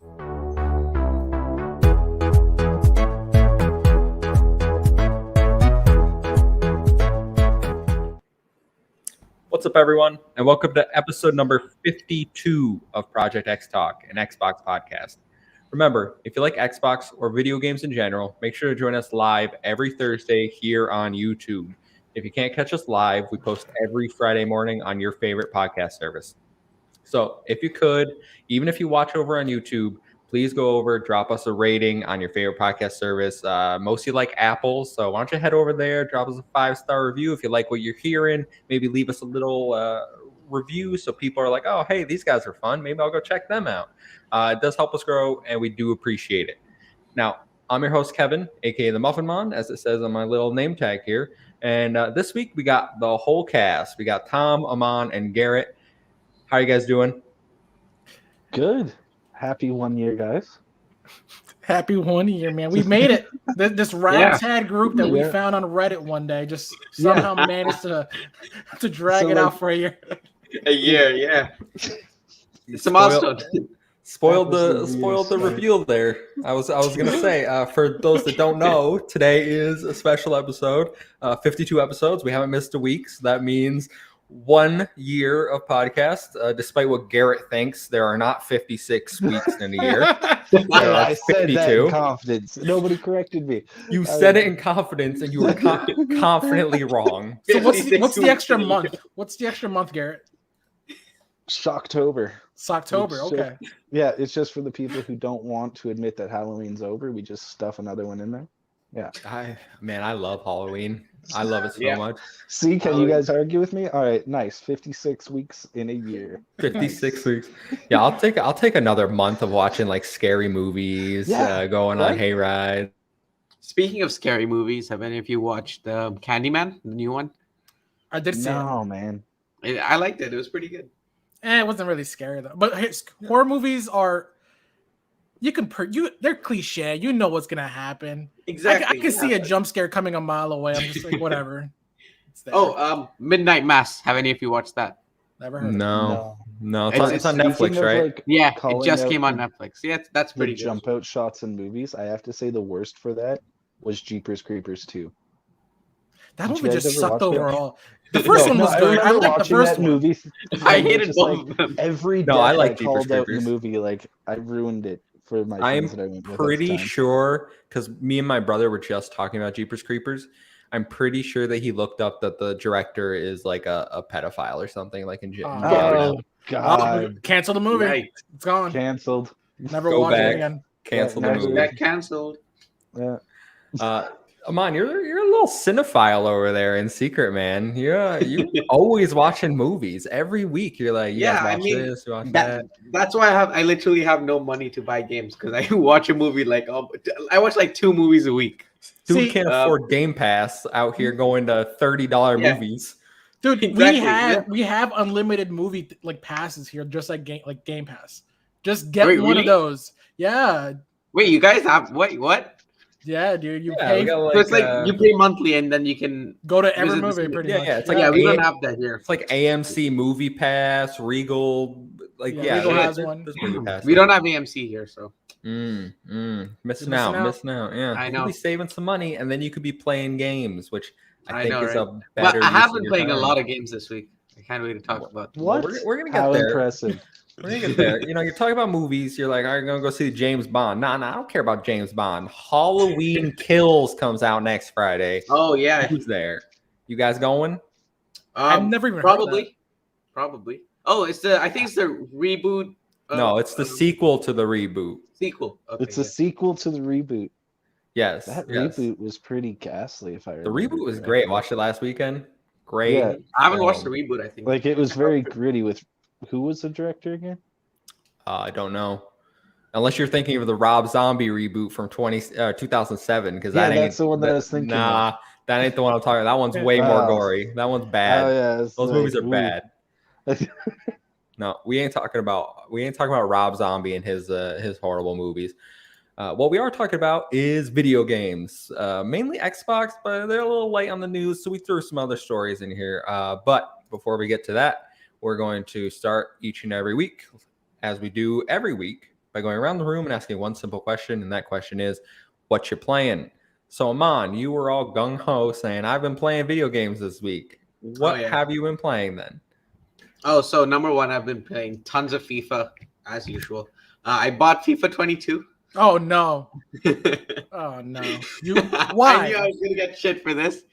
What's up, everyone, and welcome to episode number 52 of Project XTalk, an Xbox podcast. Remember, if you like Xbox or video games in general, make sure to join us live every Thursday here on YouTube. If you can't catch us live, we post every Friday morning on your favorite podcast service. So if you could, even if you watch over on YouTube, please go over, drop us a rating on your favorite podcast service. Most of you like Apple, so why don't you head over there, drop us a 5-star review if you like what you're hearing. Maybe leave us a little review so people are like, oh, hey, these guys are fun. Maybe I'll go check them out. It does help us grow, and we do appreciate it. Now, I'm your host, Kevin, a.k.a. the Muffin Mon, as it says on my little name tag here. And this week, we got the whole cast. We got Tom, Amon, and Garrett. How are you guys doing? Good. Happy 1 year, guys. Happy 1 year, man. We made it. This ragtag group that we found on Reddit one day just somehow managed to drag it out for a year. A year, yeah. It's a milestone. Spoiled the reveal there. I was gonna say, for those that don't know, today is a special episode. 52 episodes. We haven't missed a week, so that means 1 year of podcast. Despite what Garrett thinks, there are not 56 weeks in a year. I said that in confidence. Nobody corrected me. You said it in confidence, and you were confidently wrong. So what's the extra month? What's the extra month, Garrett? Shocktober. It's October. Okay. Yeah, it's just for the people who don't want to admit that Halloween's over. We just stuff another one in there. Yeah. I love Halloween. I love it so much. See, can you guys argue with me? All right, nice. 56 weeks in a year. 56 weeks. Yeah, I'll take another month of watching like scary movies, going on hayride. Speaking of scary movies, have any of you watched Candyman, the new one? I did see it. No, man. I liked it. It was pretty good. It wasn't really scary though. But horror movies are they're cliche. You know what's gonna happen. Exactly. I can see a jump scare coming a mile away. I'm just like, whatever. Midnight Mass. Have any of you watched that? Never heard. No. It's on Netflix, right? Like, yeah, it just came on Netflix. Yeah, that's pretty good. Jump out shots in movies. I have to say the worst for that was Jeepers Creepers 2. That movie just sucked overall. The first one was good. I liked the first movie. I hated both of them. Every day I like called out in the movie. Like I ruined it for my friends that I went with. I'm pretty sure, because me and my brother were just talking about Jeepers Creepers. I'm pretty sure that he looked up that the director is like a pedophile or something. Like in God! Cancel the movie. Right. It's gone. Canceled. Never watch it again. Cancel the movie. Got canceled. Yeah. Amon, you're a little cinephile over there in secret, man. You're always watching movies every week. You're like, this, you watch that. That's why I literally have no money to buy games, because I watch a movie I watch like 2 movies a week. Dude can't afford Game Pass out here going to $30 movies. Dude, exactly. we have unlimited movie passes here, just like Game Pass. Just get one of those. Yeah. Wait, you guys have what? Yeah, dude, you pay. So it's like you pay monthly, and then you can go to every movie. Pretty much. Yeah, it's like we don't have that here. It's like AMC Movie Pass, Regal. Regal has one. We don't have AMC here, so missing out. Yeah, I know. You'll be saving some money, and then you could be playing games, which I think is right? a better. But I have been playing a lot of games this week. I can't wait to talk about. What? We're gonna get How there. Impressive. We're gonna get there. You're talking about movies. You're like, I'm gonna go see James Bond. Nah, I don't care about James Bond. Halloween Kills comes out next Friday. Oh yeah, who's there? You guys going? I've never even heard of that. Probably. Oh, I think it's the reboot. No, it's the sequel to the reboot. Sequel. Okay, it's a sequel to the reboot. Yes. That reboot was pretty ghastly. If I remember. The reboot was great. I watched it last weekend. Great. Yeah. I haven't watched the reboot. I think it was very gritty. With who was the director again? I don't know. Unless you're thinking of the Rob Zombie reboot from 2007, because that's the one that I was thinking. Nah, that ain't the one I'm talking about. That one's way more gory. That one's bad. Oh yeah, those movies are bad. No, we ain't talking about Rob Zombie and his horrible movies. What we are talking about is video games, mainly Xbox, but they're a little light on the news, so we threw some other stories in here. But before we get to that, we're going to start each and every week, as we do every week, by going around the room and asking one simple question, and that question is, what you playing? So, Aman, you were all gung-ho saying, I've been playing video games this week. What have you been playing then? Oh, so number one, I've been playing tons of FIFA, as usual. I bought FIFA 22. Oh, no. Oh, no. Why? I knew I was going to get shit for this.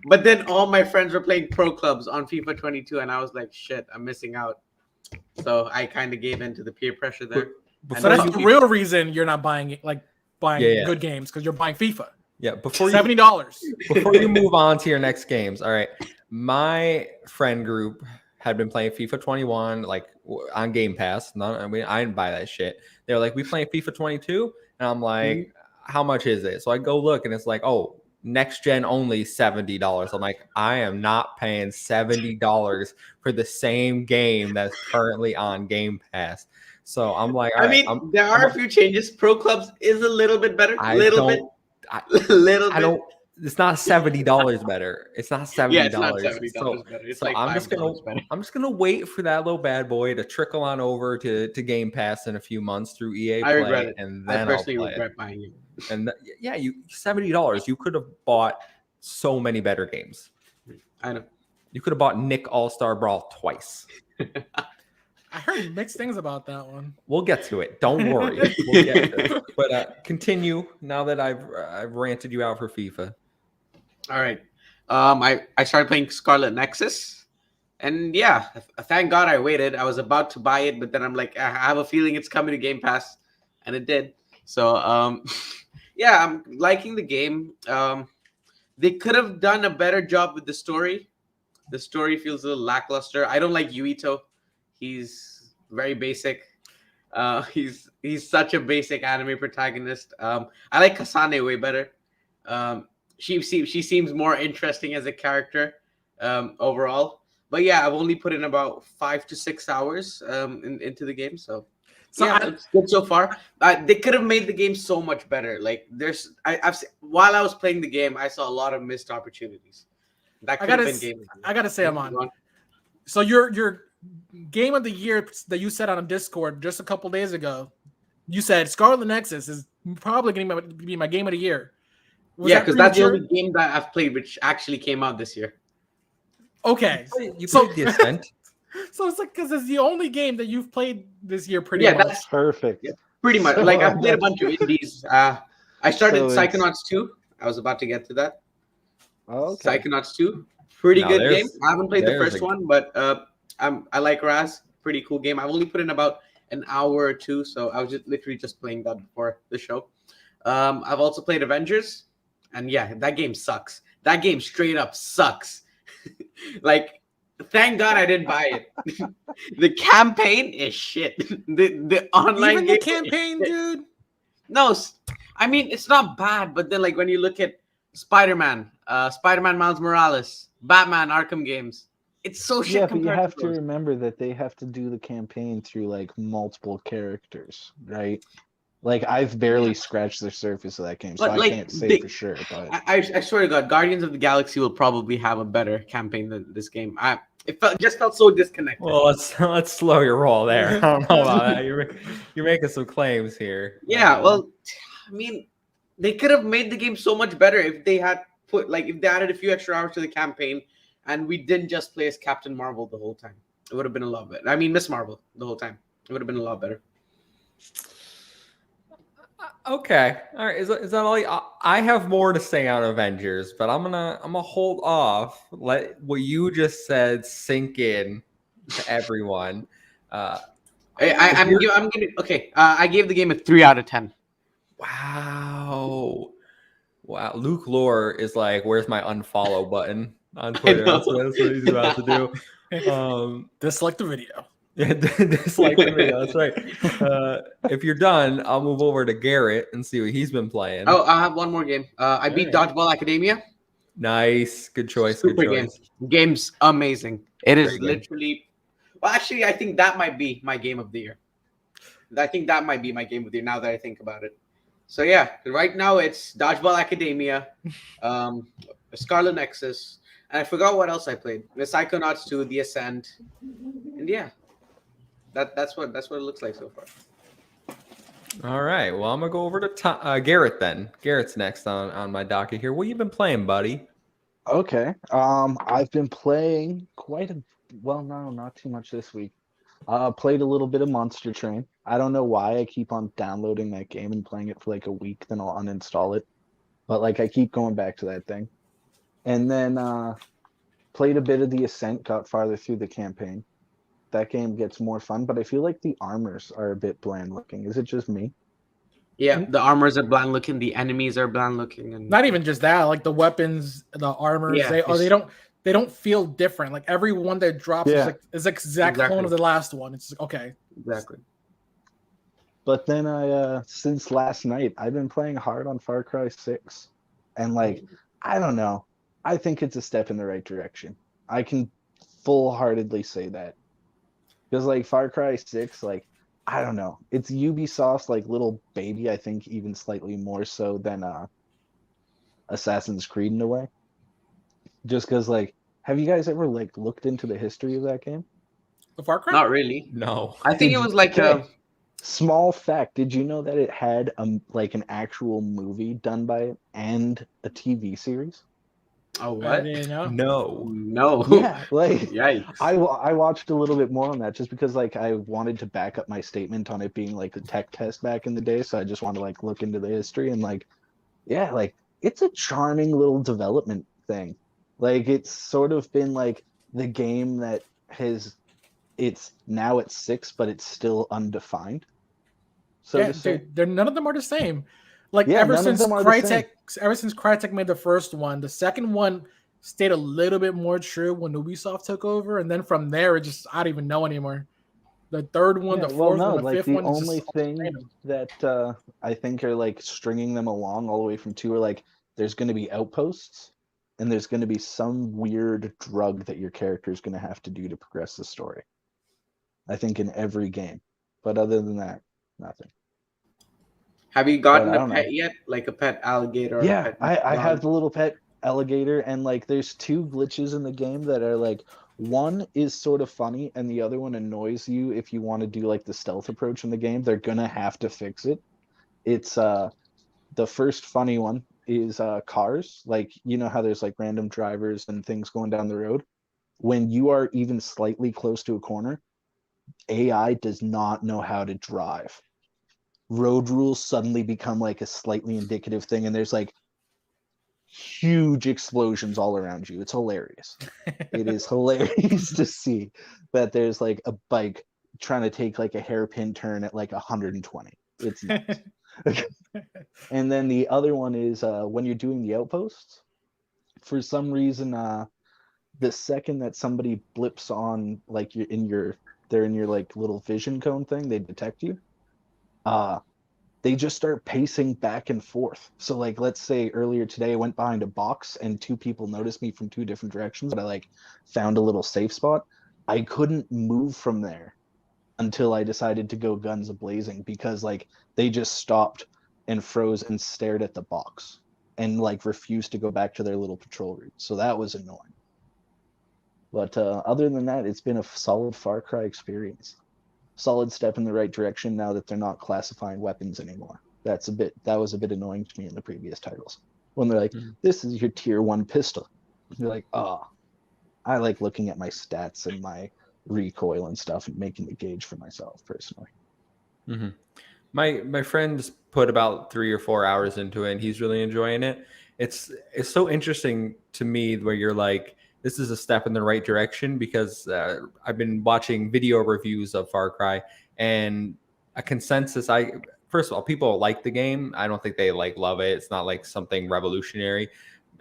But then all my friends were playing pro clubs on FIFA 22, and I was like, shit, I'm missing out. So I kind of gave in to the peer pressure there. So that's the real reason you're not buying it, like buying good games, because you're buying FIFA. Yeah, before $70. Before you move on to your next games, all right. My friend group had been playing FIFA 21 like on Game Pass. I didn't buy that shit. They were like, we playing FIFA 22, and I'm like, how much is it? So I go look, and it's like, oh, next gen only $70. I'm like, I am not paying $70 for the same game that's currently on Game Pass. So I'm like, there are a few changes. Pro Clubs is a little bit better. It's not $70 better. It's not $70. Yeah, it's not $70 better. It's like I'm just gonna wait for that little bad boy to trickle on over to Game Pass in a few months through EA Play, regret it. And then I personally regret buying it. And you $70. You could have bought so many better games. I know. You could have bought Nick All-Star Brawl twice. I heard mixed things about that one. We'll get to it. Don't worry. We'll get to it. But continue now that I've ranted you out for FIFA. All right. I started playing Scarlet Nexus. And yeah, thank God I waited. I was about to buy it, but then I'm like, I have a feeling it's coming to Game Pass. And it did. So, yeah, I'm liking the game. They could have done a better job with the story. The story feels a little lackluster. I don't like Yuito. He's very basic. He's such a basic anime protagonist. I like Kasane way better. She seems more interesting as a character overall. But yeah, I've only put in about 5 to 6 hours into the game. So yeah, it's good so far. They could have made the game so much better. Like while I was playing the game, I saw a lot of missed opportunities. That could have been game. I gotta say, Aman. So your game of the year that you said on Discord just a couple days ago, you said Scarlet Nexus is probably going to be my game of the year. Yeah, because that's the only game that I've played which actually came out this year. Okay, you played The Ascent. So it's like because it's the only game that you've played this year, pretty much. That's perfect. Yeah, pretty much. Like I've played a bunch of indies. I started Psychonauts 2. I was about to get to that. Oh, okay. Psychonauts 2, pretty good game. I haven't played the first one, but I like Raz. Pretty cool game. I've only put in about an hour or two, so I was literally just playing that before the show. I've also played Avengers, and yeah, that game sucks. That game straight up sucks. Like, thank God I didn't buy it. The campaign is shit. The online even game the campaign, dude. No, I mean it's not bad, but then like when you look at Spider-Man Miles Morales, Batman Arkham games, it's so shit. Yeah, but you have to remember that they have to do the campaign through like multiple characters, right? Like I've barely scratched the surface of that game, so I can't say for sure. But I swear to God, Guardians of the Galaxy will probably have a better campaign than this game. It just felt so disconnected. Well, let's slow your roll there. I don't know about that. You're making some claims here. Yeah, well, I mean, they could have made the game so much better if they had if they added a few extra hours to the campaign, and we didn't just play as Captain Marvel the whole time. It would have been a lot better. I mean, Miss Marvel the whole time. It would have been a lot better. Okay, all right. Is that all? I have more to say on Avengers, but I'm gonna hold off. Let what you just said sink in to everyone. I'm gonna okay. I gave the game a 3 out of 10. Wow. Luke Lore is like, where's my unfollow button on Twitter? That's what he's about to do. Dislike the video. Yeah, dislike the video. That's right. If you're done, I'll move over to Garrett and see what he's been playing. Oh, I have one more game. I beat Dodgeball Academia. Nice. Good choice. Super good choice. Game. Game's amazing. It is literally... Well, actually, I think that might be my game of the year. I think that might be my game of the year now that I think about it. So yeah, right now it's Dodgeball Academia, Scarlet Nexus, and I forgot what else I played. The Psychonauts 2, The Ascent, and yeah, that's what it looks like so far. All right. Well, I'm gonna go over to Garrett then. Garrett's next on my docket here. What you been playing, buddy? Okay. I've been playing no, not too much this week. Played a little bit of Monster Train. I don't know why I keep on downloading that game and playing it for like a week, then I'll uninstall it. But like I keep going back to that thing. And then played a bit of the Ascent, got farther through the campaign. That game gets more fun, but I feel like the armors are a bit bland looking. Is it just me? Yeah, the armors are bland looking, the enemies are bland looking, and Not even just that, like the weapons, the armors, Yeah, they don't feel different. Like every one that drops is exact clone of the last one. It's like, okay. exactly. But then since last night, I've been playing hard on Far Cry 6. And like, I don't know. I think it's a step in the right direction. I can full-heartedly say that. Because like Far Cry 6, like, I don't know. It's Ubisoft's like little baby, I think even slightly more so than Assassin's Creed in a way. Just because like, have you guys ever like looked into the history of that game? The Far Cry? Not really. No. I think it was like Small fact, did you know that it had like an actual movie done by it and a TV series? oh I what? didn't know. No. Yeah, like Yikes. I watched a little bit more on that just because like I wanted to back up my statement on it being like a tech test back in the day, so I just wanted to like look into the history and like yeah, like it's a charming little development thing. Like it's sort of been like the game that it's now at 6 but it's still undefined. So Yeah, to say. they're none of them are the same. Like Yeah, ever none of since them are the same. Crytek made the first one, the second one stayed a little bit more true when Ubisoft took over, and then from there, it just I don't even know anymore. The third one, Yeah, the well, fourth no, one, the like fifth the one, is only just thing random. that I think are like stringing them along all the way from 2 are like there's going to be outposts and there's going to be some weird drug that your character is going to have to do to progress the story. I think in every game, but other than that, nothing. Have you But gotten I a don't pet know. yet? Like a pet alligator or a Yeah, pet I have dog? the little pet alligator, and like there's 2 glitches in the game that are like one is sort of funny and the other one annoys you if you want to do like the stealth approach in the game. They're gonna have to fix it. It's the first funny one is cars. Like you know how there's like random drivers and things going down the road. When you are even slightly close to a corner, AI does not know how to drive. Road rules suddenly become like a slightly indicative thing, and there's like huge explosions all around you. It's hilarious. It is hilarious to see that there's like a bike trying to take like a hairpin turn at like 120. It's nuts. And then the other one is when you're doing the outposts, for some reason, the second that somebody blips on like they're in your like little vision cone thing, they detect you. They just start pacing back and forth. So like let's say earlier today I went behind a box and 2 people noticed me from 2 different directions, but I like found a little safe spot. I couldn't move from there until I decided to go guns a-blazing because like they just stopped and froze and stared at the box and like refused to go back to their little patrol route. So that was annoying. But other than that, it's been a solid Far Cry experience. Solid step in the right direction now that they're not classifying weapons anymore. That was a bit annoying to me in the previous titles. When they're like, this is your tier 1 pistol. You're like, I like looking at my stats and my recoil and stuff and making the gauge for myself personally. Mm-hmm. My friend's put about 3 or 4 hours into it and he's really enjoying it. It's so interesting to me where you're like, this is a step in the right direction because I've been watching video reviews of Far Cry and a consensus. First of all, people like the game. I don't think they like love it. It's not like something revolutionary,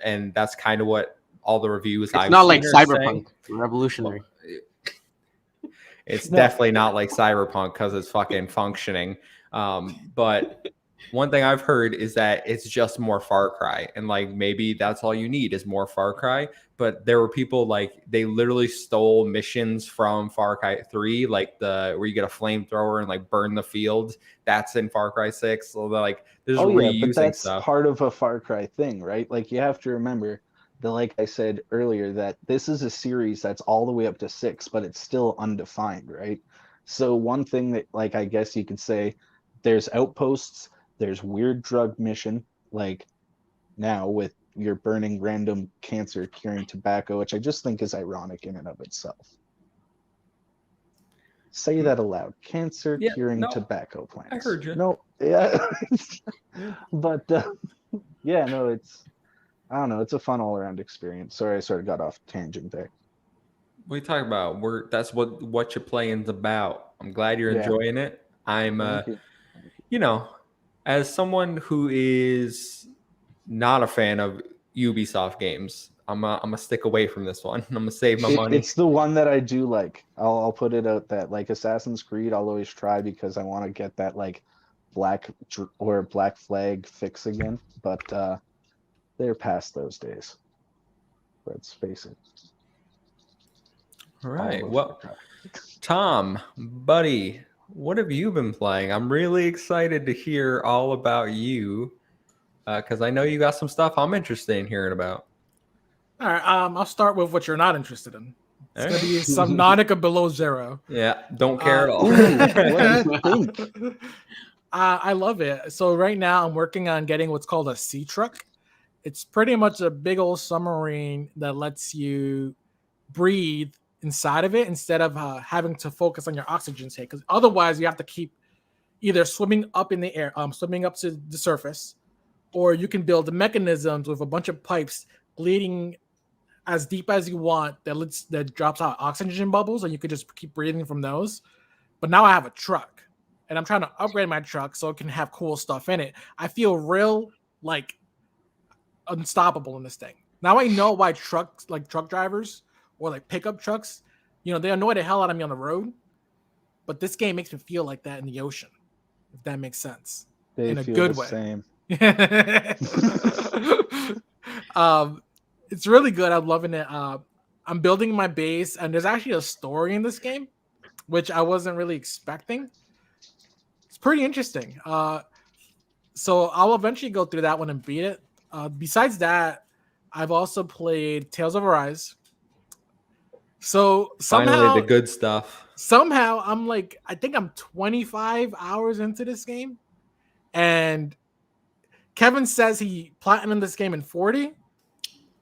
and that's kind of what all the reviews It's I've not seen like are Cyberpunk, saying. revolutionary. It's definitely not like Cyberpunk because it's fucking functioning. But one thing I've heard is that it's just more Far Cry, and like maybe that's all you need is more Far Cry. But there were people like they literally stole missions from Far Cry 3, like where you get a flamethrower and like burn the field. That's in Far Cry 6. So they're like they're just reusing but that's stuff. part of a Far Cry thing, right? Like you have to remember that, like I said earlier, that this is a series that's all the way up to 6, but it's still undefined, right? So one thing that like I guess you could say there's outposts, there's weird drug mission, like now with you're burning random cancer curing tobacco, which I just think is ironic in and of itself. Say that aloud. Cancer curing tobacco plants. I heard you. No, yeah. But yeah, no, I don't know. It's a fun all around experience. Sorry, I sort of got off tangent there. What are you talking about? That's what your playing's about. I'm glad you're enjoying it. I'm, you know, as someone who is not a fan of Ubisoft games, I'm gonna stick away from this one. I'm gonna save my money. It's the one that I do like. I'll put it out that like Assassin's Creed, I'll always try because I want to get that like black flag fix again. But they're past those days. Let's face it. All right. Well, Tom, buddy, what have you been playing? I'm really excited to hear all about you because I know you got some stuff I'm interested in hearing about. All right. I'll start with what you're not interested in. It's going to be Subnautica Below Zero. Yeah. Don't care at all. What do you think? I love it. So right now I'm working on getting what's called a sea truck. It's pretty much a big old submarine that lets you breathe inside of it instead of having to focus on your oxygen tank. Because otherwise you have to keep either swimming up in the air, swimming up to the surface, or you can build mechanisms with a bunch of pipes leading as deep as you want that drops out oxygen bubbles, and you could just keep breathing from those. But now I have a truck, and I'm trying to upgrade my truck so it can have cool stuff in it. I feel real like unstoppable in this thing. Now I know why truck drivers or like pickup trucks, they annoy the hell out of me on the road. But this game makes me feel like that in the ocean, if that makes sense. In a good way. Same. It's really good. I'm loving it. I'm building my base, and there's actually a story in this game, which I wasn't really expecting. It's pretty interesting. So I'll eventually go through that one and beat it. Besides that, I've also played Tales of Arise. So somehow, finally the good stuff. Somehow I think I'm 25 hours into this game, and Kevin says he platinumed this game in 40.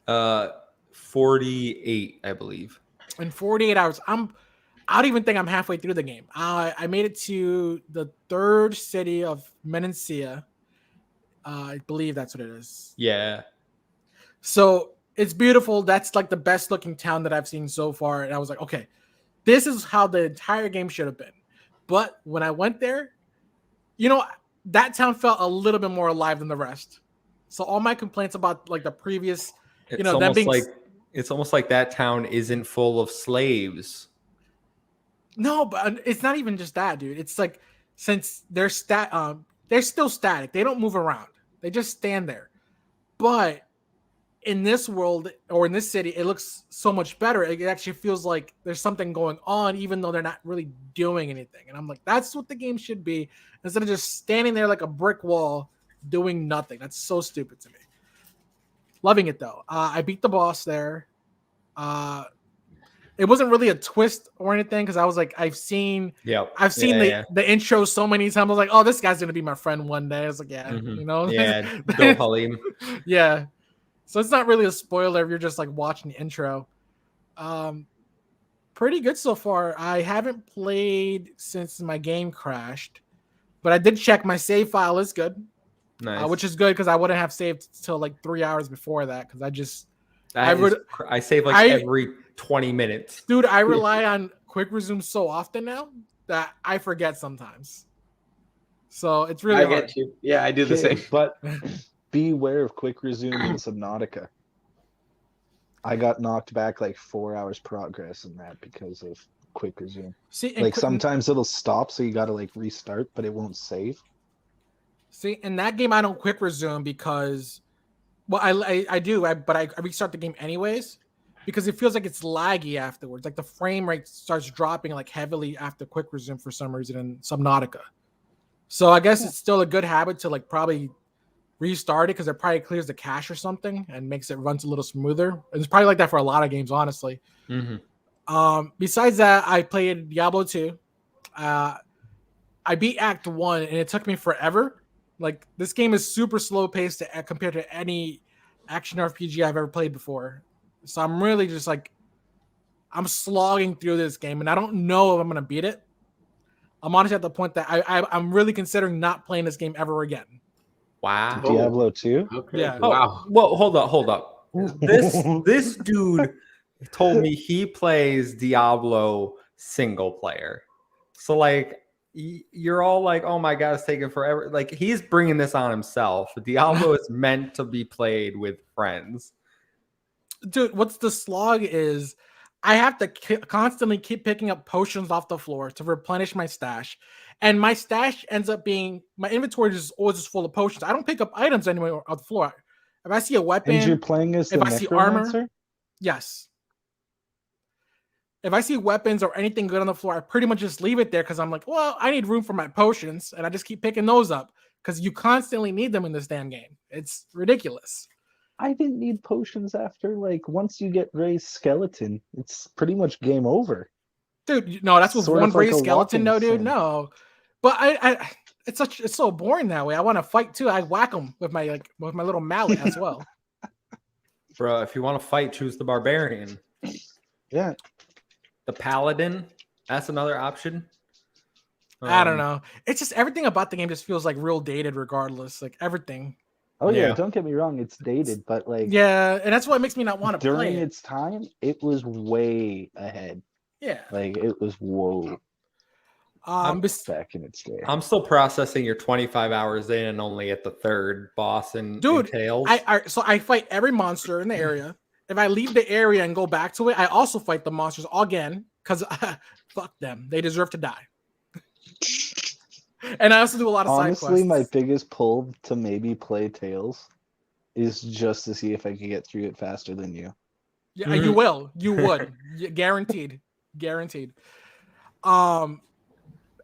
48, I believe. In 48 hours. I don't even think I'm halfway through the game. I made it to the third city of Menancia. I believe that's what it is. Yeah. So it's beautiful. That's like the best looking town that I've seen so far. And I was like, okay, this is how the entire game should have been. But when I went there, that town felt a little bit more alive than the rest. So all my complaints about like the previous, it's almost like that town isn't full of slaves. No, but it's not even just that, dude. It's like since they're still static. They don't move around. They just stand there. But in this world or in this city, it looks so much better. It actually feels like there's something going on, even though they're not really doing anything. And I'm like, that's what the game should be, instead of just standing there like a brick wall doing nothing. That's so stupid to me. Loving it though. I beat the boss there. It wasn't really a twist or anything because I was like, I've seen the intro so many times. I was like, oh, this guy's gonna be my friend one day. I was like, yeah, yeah, Bill Halim. Yeah. So it's not really a spoiler if you're just like watching the intro. Pretty good so far. I haven't played since my game crashed, but I did check my save file is good. Nice. Which is good because I wouldn't have saved till like 3 hours before that because I save every 20 minutes. Dude, I rely on quick resume so often now that I forget sometimes. So it's really hard. I get you. Yeah, I do the same. But beware of quick resume in Subnautica. I got knocked back like 4 hours progress in that because of quick resume. See, sometimes it'll stop, so you got to like restart, but it won't save. See, in that game, I don't quick resume because, well, I do, but I restart the game anyways because it feels like it's laggy afterwards. Like the frame rate starts dropping like heavily after quick resume for some reason in Subnautica. So I guess it's still a good habit to like probably restart it because it probably clears the cache or something and makes it runs a little smoother. And it's probably like that for a lot of games, honestly. Mm-hmm. Besides that, I played Diablo 2. I beat Act 1 and it took me forever. Like this game is super slow paced compared to any action RPG I've ever played before. So I'm really just like I'm slogging through this game and I don't know if I'm gonna beat it. I'm honestly at the point that I'm really considering not playing this game ever again. Wow. Diablo 2? Okay. Yeah. Wow. Well, hold up. This dude told me he plays Diablo single player. So like you're all like, oh my god, it's taking forever. Like he's bringing this on himself. Diablo is meant to be played with friends. Dude, what's the slog is I have to constantly keep picking up potions off the floor to replenish my stash. And my stash ends up being my inventory is always just full of potions. I don't pick up items anywhere off the floor. If I see a weapon, And you're playing as the if I see armor, necromancer? yes. If I see weapons or anything good on the floor, I pretty much just leave it there because I'm like, well, I need room for my potions, and I just keep picking those up because you constantly need them in this damn game. It's ridiculous. I didn't need potions after, like, once you get Ray's skeleton, it's pretty much game over. Dude, no, that's with Sort one of like raised a skeleton, no, walking dude, sim. no. But it's so boring that way. I want to fight too. I whack them with my little mallet as well. Bro, if you want to fight, choose the barbarian. Yeah. The paladin, that's another option. I don't know. It's just everything about the game just feels like real dated regardless. Like everything. Oh yeah, Yeah. don't get me wrong, it's dated, but like Yeah, and that's what makes me not want to play during it. its time, it was way ahead. Yeah. Like it was whoa back in its day. I'm still processing your 25 hours in and only at the third boss in Tales. So I fight every monster in the area. If I leave the area and go back to it, I also fight the monsters again because fuck them. They deserve to die. And I also do a lot of side quests. Honestly, my biggest pull to maybe play Tales is just to see if I can get through it faster than you. Yeah, you will. You would. Guaranteed.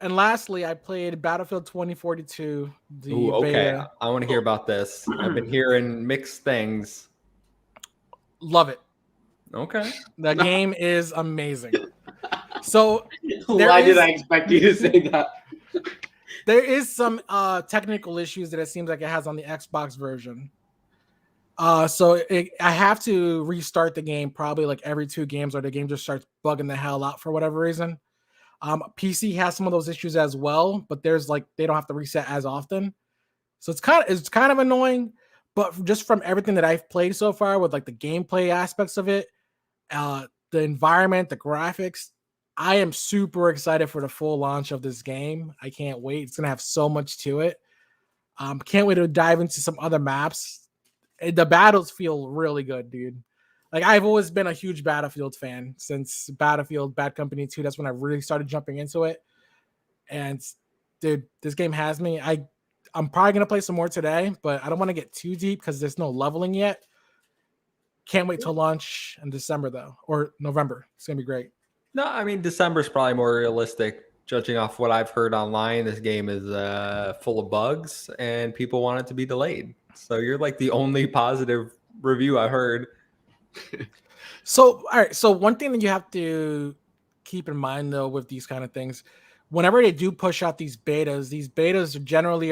And lastly, I played Battlefield 2042. Ooh, okay. Beta. I want to hear about this. I've been hearing mixed things. Love it. Okay. The game is amazing. So why did I expect you to say that? There is some technical issues that it seems like it has on the Xbox version. So I have to restart the game probably like every 2 games, or the game just starts bugging the hell out for whatever reason. PC has some of those issues as well, but there's like they don't have to reset as often. So it's kind of annoying, but just from everything that I've played so far with like the gameplay aspects of it, the environment, the graphics, I am super excited for the full launch of this game. I can't wait. It's gonna have so much to it. Can't wait to dive into some other maps. The battles feel really good, dude. Like I've always been a huge Battlefield fan since Battlefield Bad Company 2. That's when I really started jumping into it. And dude, this game has me. I'm probably gonna play some more today, but I don't want to get too deep because there's no leveling yet. Can't wait till launch in December though, or November. It's gonna be great. No, I mean December's probably more realistic. Judging off what I've heard online, this game is full of bugs and people want it to be delayed. So you're like the only positive review I've heard. So, all right. So one thing that you have to keep in mind though with these kind of things, whenever they do push out these betas generally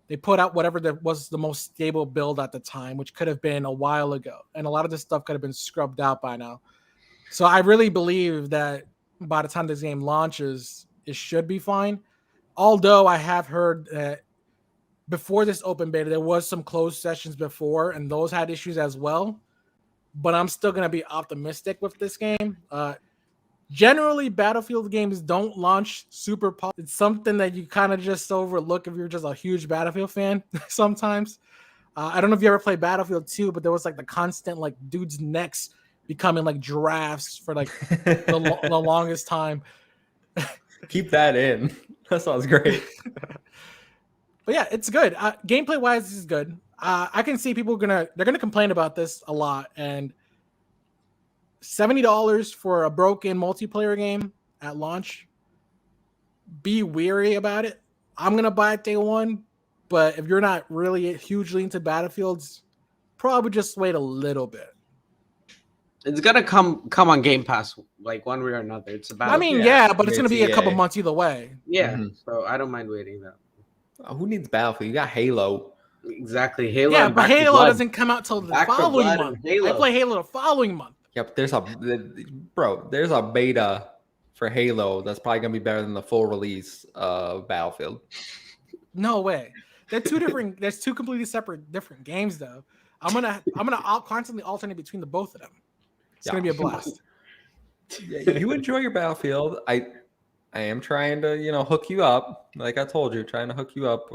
they put out whatever was the most stable build at the time, which could have been a while ago. And a lot of this stuff could have been scrubbed out by now. So I really believe that by the time this game launches, it should be fine. Although I have heard that before this open beta, there was some closed sessions before, and those had issues as well. But I'm still going to be optimistic with this game. Generally, Battlefield games don't launch super pop. It's something that you kind of just overlook if you're just a huge Battlefield fan sometimes. I don't know if you ever played Battlefield 2, but there was like the constant like dudes' necks becoming like giraffes for like the longest time. Keep that in. That sounds great. But yeah, it's good. Gameplay wise, this is good. I can see people they're gonna complain about this a lot, and $70 for a broken multiplayer game at launch. Be wary about it. I'm gonna buy it day one, but if you're not really hugely into Battlefields, probably just wait a little bit. It's gonna come on Game Pass, like one way or another. It's about. I mean, Yeah, but it's gonna be a couple EA. months either way. yeah. Mhm. So I don't mind waiting though. Who needs Battlefield? You got Halo. Exactly, Halo. Yeah, and but Back 4 Halo Blood. doesn't come out till the Back 4 following Blood month. and Halo. I play Halo the following month. Yeah, but there's a beta for Halo that's probably gonna be better than the full release of Battlefield. No way. They're two different. There's two completely separate, different games, though. I'm gonna constantly alternate between the both of them. It's gonna be a blast. Yeah, you enjoy your Battlefield. I am trying to hook you up, like I told you, trying to hook you up.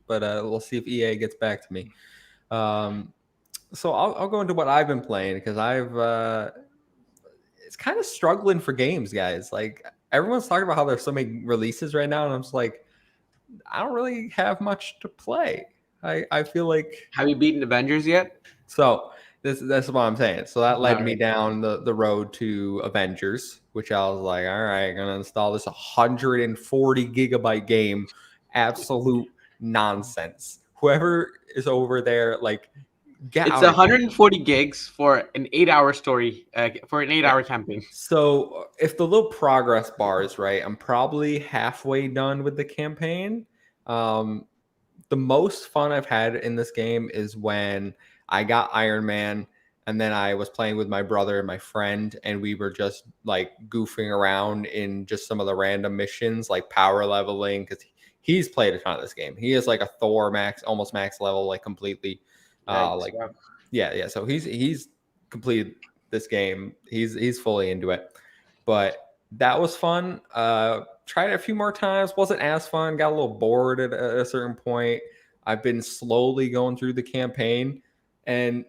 But we'll see if EA gets back to me. So I'll go into what I've been playing because it's kind of struggling for games, guys. Like everyone's talking about how there's so many releases right now, and I'm just like, I don't really have much to play. I feel like. Have you beaten Avengers yet? So that's what I'm saying. So that led me down the road to Avengers, which I was like, all right, I'm gonna install this 140 gigabyte game. Absolute nonsense. Whoever is over there, like, get It's out of here. 140 gigs for an 8-hour story, for an 8-hour campaign. So if the little progress bar is right, I'm probably halfway done with the campaign. The most fun I've had in this game is when I got Iron Man and then I was playing with my brother and my friend, and we were just like goofing around in just some of the random missions, like power leveling, because he's played a ton of this game. He is like a Thor max, almost max level, like completely. Yeah. So he's completed this game. He's fully into it. But that was fun. Tried it a few more times. Wasn't as fun. Got a little bored at a certain point. I've been slowly going through the campaign, and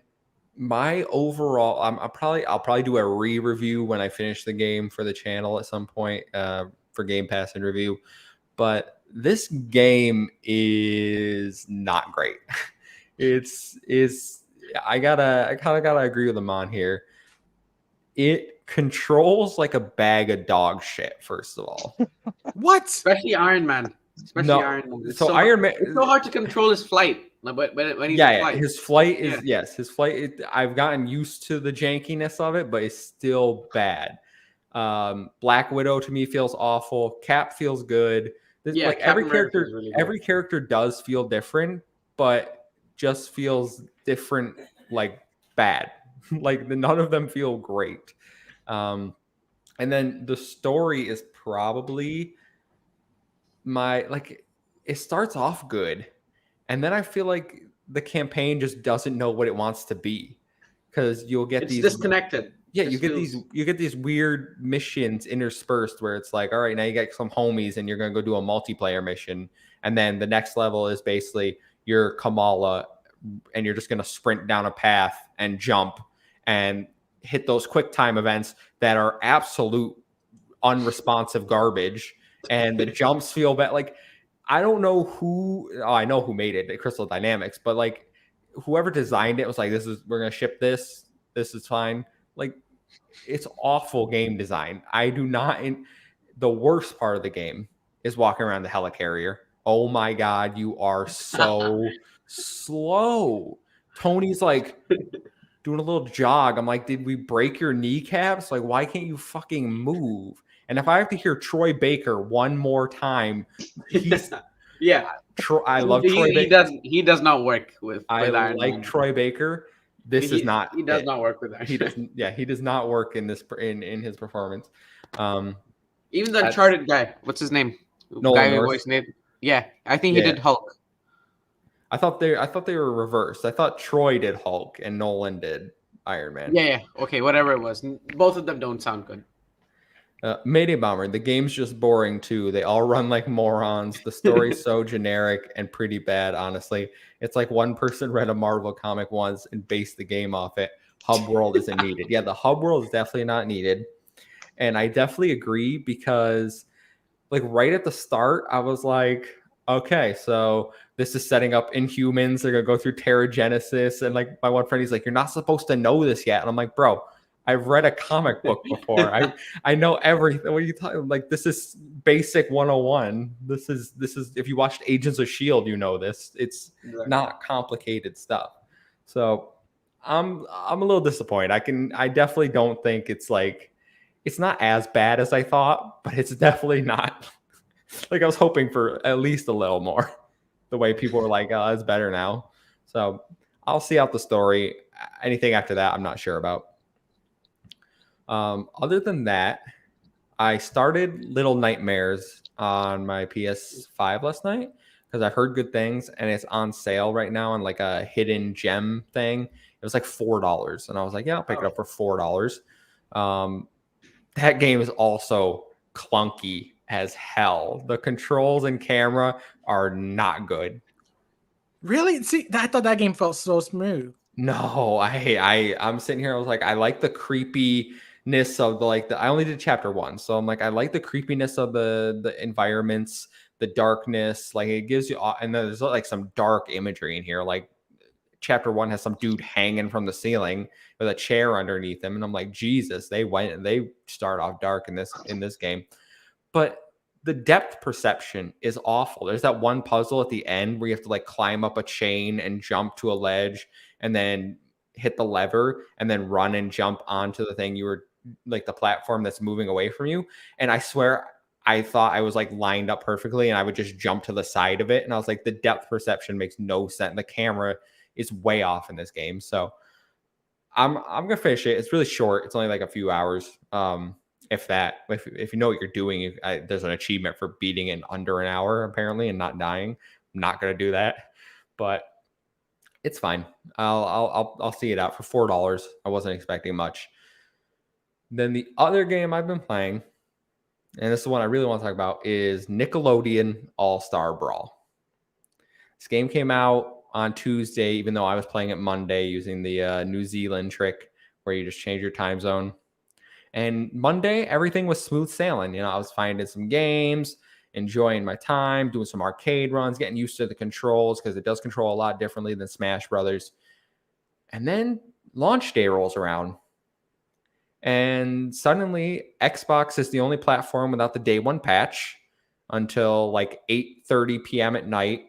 my overall, I'll probably do a re-review when I finish the game for the channel at some point for Game Pass and review. But this game is not great. I kind of gotta agree with him on here. It controls like a bag of dog shit, first of all. What? Especially Iron Man. Iron Man. So Iron Man. It's so hard to control his flight. But when he's flight. His flight is his flight. I've gotten used to the jankiness of it, but it's still bad. Black Widow to me feels awful. Cap feels good. Like every character, really every character does feel different, but just feels different, like bad. Like none of them feel great. And then the story is probably it starts off good, and then I feel like the campaign just doesn't know what it wants to be, because you'll get these disconnected. Yeah, you get these weird missions interspersed where it's like, all right, now you get some homies and you're gonna go do a multiplayer mission, and then the next level is basically you're Kamala and you're just gonna sprint down a path and jump and hit those quick time events that are absolute unresponsive garbage, and the jumps feel bad. Like I don't know who. Oh, I know who made it, Crystal Dynamics, but like whoever designed it was like, we're gonna ship this. This is fine. Like it's awful game design. I do not. The worst part of the game is walking around the helicarrier. Oh my god, you are so slow. Tony's like doing a little jog. I'm like, did we break your kneecaps? Like, why can't you fucking move? And if I have to hear Troy Baker one more time, he's I love Troy Baker. He does not work with I Iron like Man. Troy Baker. He does not work with Iron Man. He does not work in this in his performance. Even the Uncharted guy, what's his name? Nolan North. Yeah, I think he did Hulk. I thought they were reversed. I thought Troy did Hulk and Nolan did Iron Man. Yeah. Okay, whatever it was. Both of them don't sound good. Mayday Bomber, the game's just boring too. They all run like morons. The story's so generic and pretty bad, honestly. It's like one person read a Marvel comic once and based the game off it. Hub world isn't needed. Yeah, the hub world is definitely not needed. And I definitely agree, because like right at the start, I was like, okay, so this is setting up Inhumans. They're going to go through Terrigenesis. And like my one friend, he's like, you're not supposed to know this yet. And I'm like, bro, I've read a comic book before. I know everything. What are you talking? Like, this is basic 101. This is if you watched Agents of S.H.I.E.L.D., you know this. It's not complicated stuff. So I'm a little disappointed. I definitely don't think it's like it's not as bad as I thought, but it's definitely not like I was hoping for at least a little more. The way people were like, "Oh, it's better now." So I'll see out the story. Anything after that, I'm not sure about. Other than that, I started Little Nightmares on my PS5 last night because I've heard good things, and it's on sale right now on like a hidden gem thing. It was like $4, and I was like, "Yeah, I'll pick it up for $4." That game is also clunky as hell. The controls and camera are not good. Really? See, I thought that game felt so smooth. No, I'm sitting here. I was like, I like the creepiness of the I only did chapter 1, so I'm like, I like the creepiness of the environments, the darkness. Like it gives you, and then there's like some dark imagery in here. Like chapter 1 has some dude hanging from the ceiling with a chair underneath him, and I'm like, Jesus, they start off dark in this game, but the depth perception is awful. There's that one puzzle at the end where you have to like climb up a chain and jump to a ledge and then hit the lever and then run and jump onto the thing you were like the platform that's moving away from you. And I swear I thought I was like lined up perfectly and I would just jump to the side of it. And I was like, the depth perception makes no sense. The camera is way off in this game. So I'm gonna finish it. It's really short. It's only like a few hours. If you know what you're doing, there's an achievement for beating it in under an hour apparently and not dying. I'm not gonna do that, but it's fine. I'll see it out for $4. I wasn't expecting much. Then the other game I've been playing, and this is the one I really want to talk about, is Nickelodeon All-Star Brawl. This game came out on Tuesday, even though I was playing it Monday using the New Zealand trick where you just change your time zone. And Monday, everything was smooth sailing. You know, I was finding some games, enjoying my time, doing some arcade runs, getting used to the controls because it does control a lot differently than Smash Brothers. And then launch day rolls around. And suddenly, Xbox is the only platform without the day one patch until like 8:30 p.m. at night.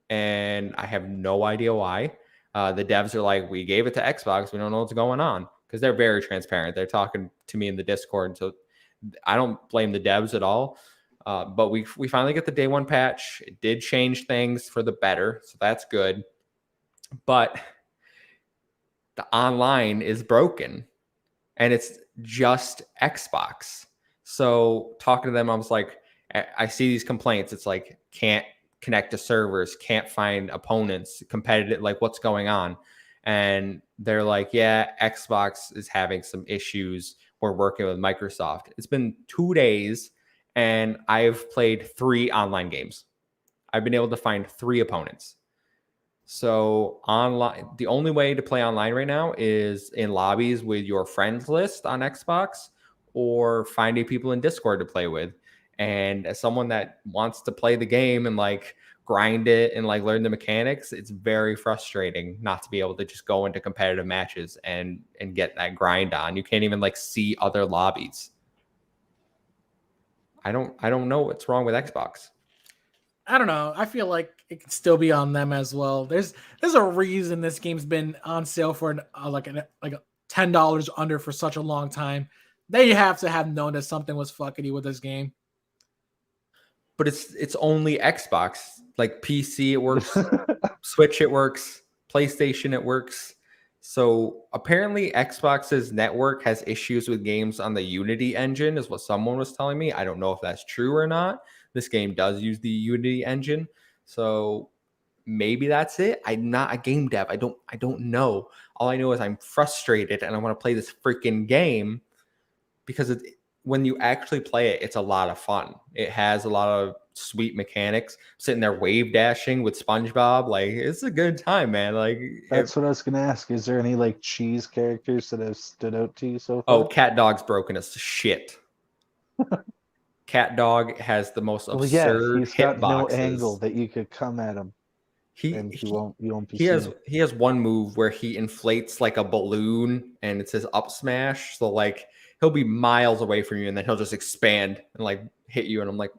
And I have no idea why. The devs are like, we gave it to Xbox. We don't know what's going on. Because they're very transparent. They're talking to me in the Discord, so I don't blame the devs at all. But we finally get the day one patch. It did change things for the better, so that's good. But the online is broken, and it's just Xbox. So talking to them, I was like, I see these complaints. It's like, can't connect to servers, can't find opponents, competitive, like what's going on? And they're like, yeah, Xbox is having some issues. We're working with Microsoft. It's been 2 days and I've played 3 online games. I've been able to find 3 opponents. So online, the only way to play online right now is in lobbies with your friends list on Xbox or finding people in Discord to play with. And as someone that wants to play the game and like grind it and like learn the mechanics, it's very frustrating not to be able to just go into competitive matches and get that grind on. You can't even like see other lobbies. I don't know what's wrong with Xbox. I don't know. I feel like it could still be on them as well. There's a reason this game's been on sale for like $10 under for such a long time. They have to have known that something was fuckity with this game. But it's only Xbox. Like PC, it works. Switch, it works. PlayStation, it works. So apparently Xbox's network has issues with games on the Unity engine, is what someone was telling me. I don't know if that's true or not. This game does use the Unity engine. So maybe that's it. I'm not a game dev. I don't know. All I know is I'm frustrated and I want to play this freaking game because when you actually play it, it's a lot of fun. It has a lot of sweet mechanics. Sitting there wave dashing with SpongeBob, like it's a good time, man. Like that's what I was gonna ask. Is there any like cheese characters that have stood out to you so far? Oh, Cat Dog's broken as shit. Cat Dog has the most absurd he's got no hitboxes. angle that you could come at him. You won't be he has one move where he inflates like a balloon and it says up smash. So like he'll be miles away from you and then he'll just expand and like hit you. And I'm like,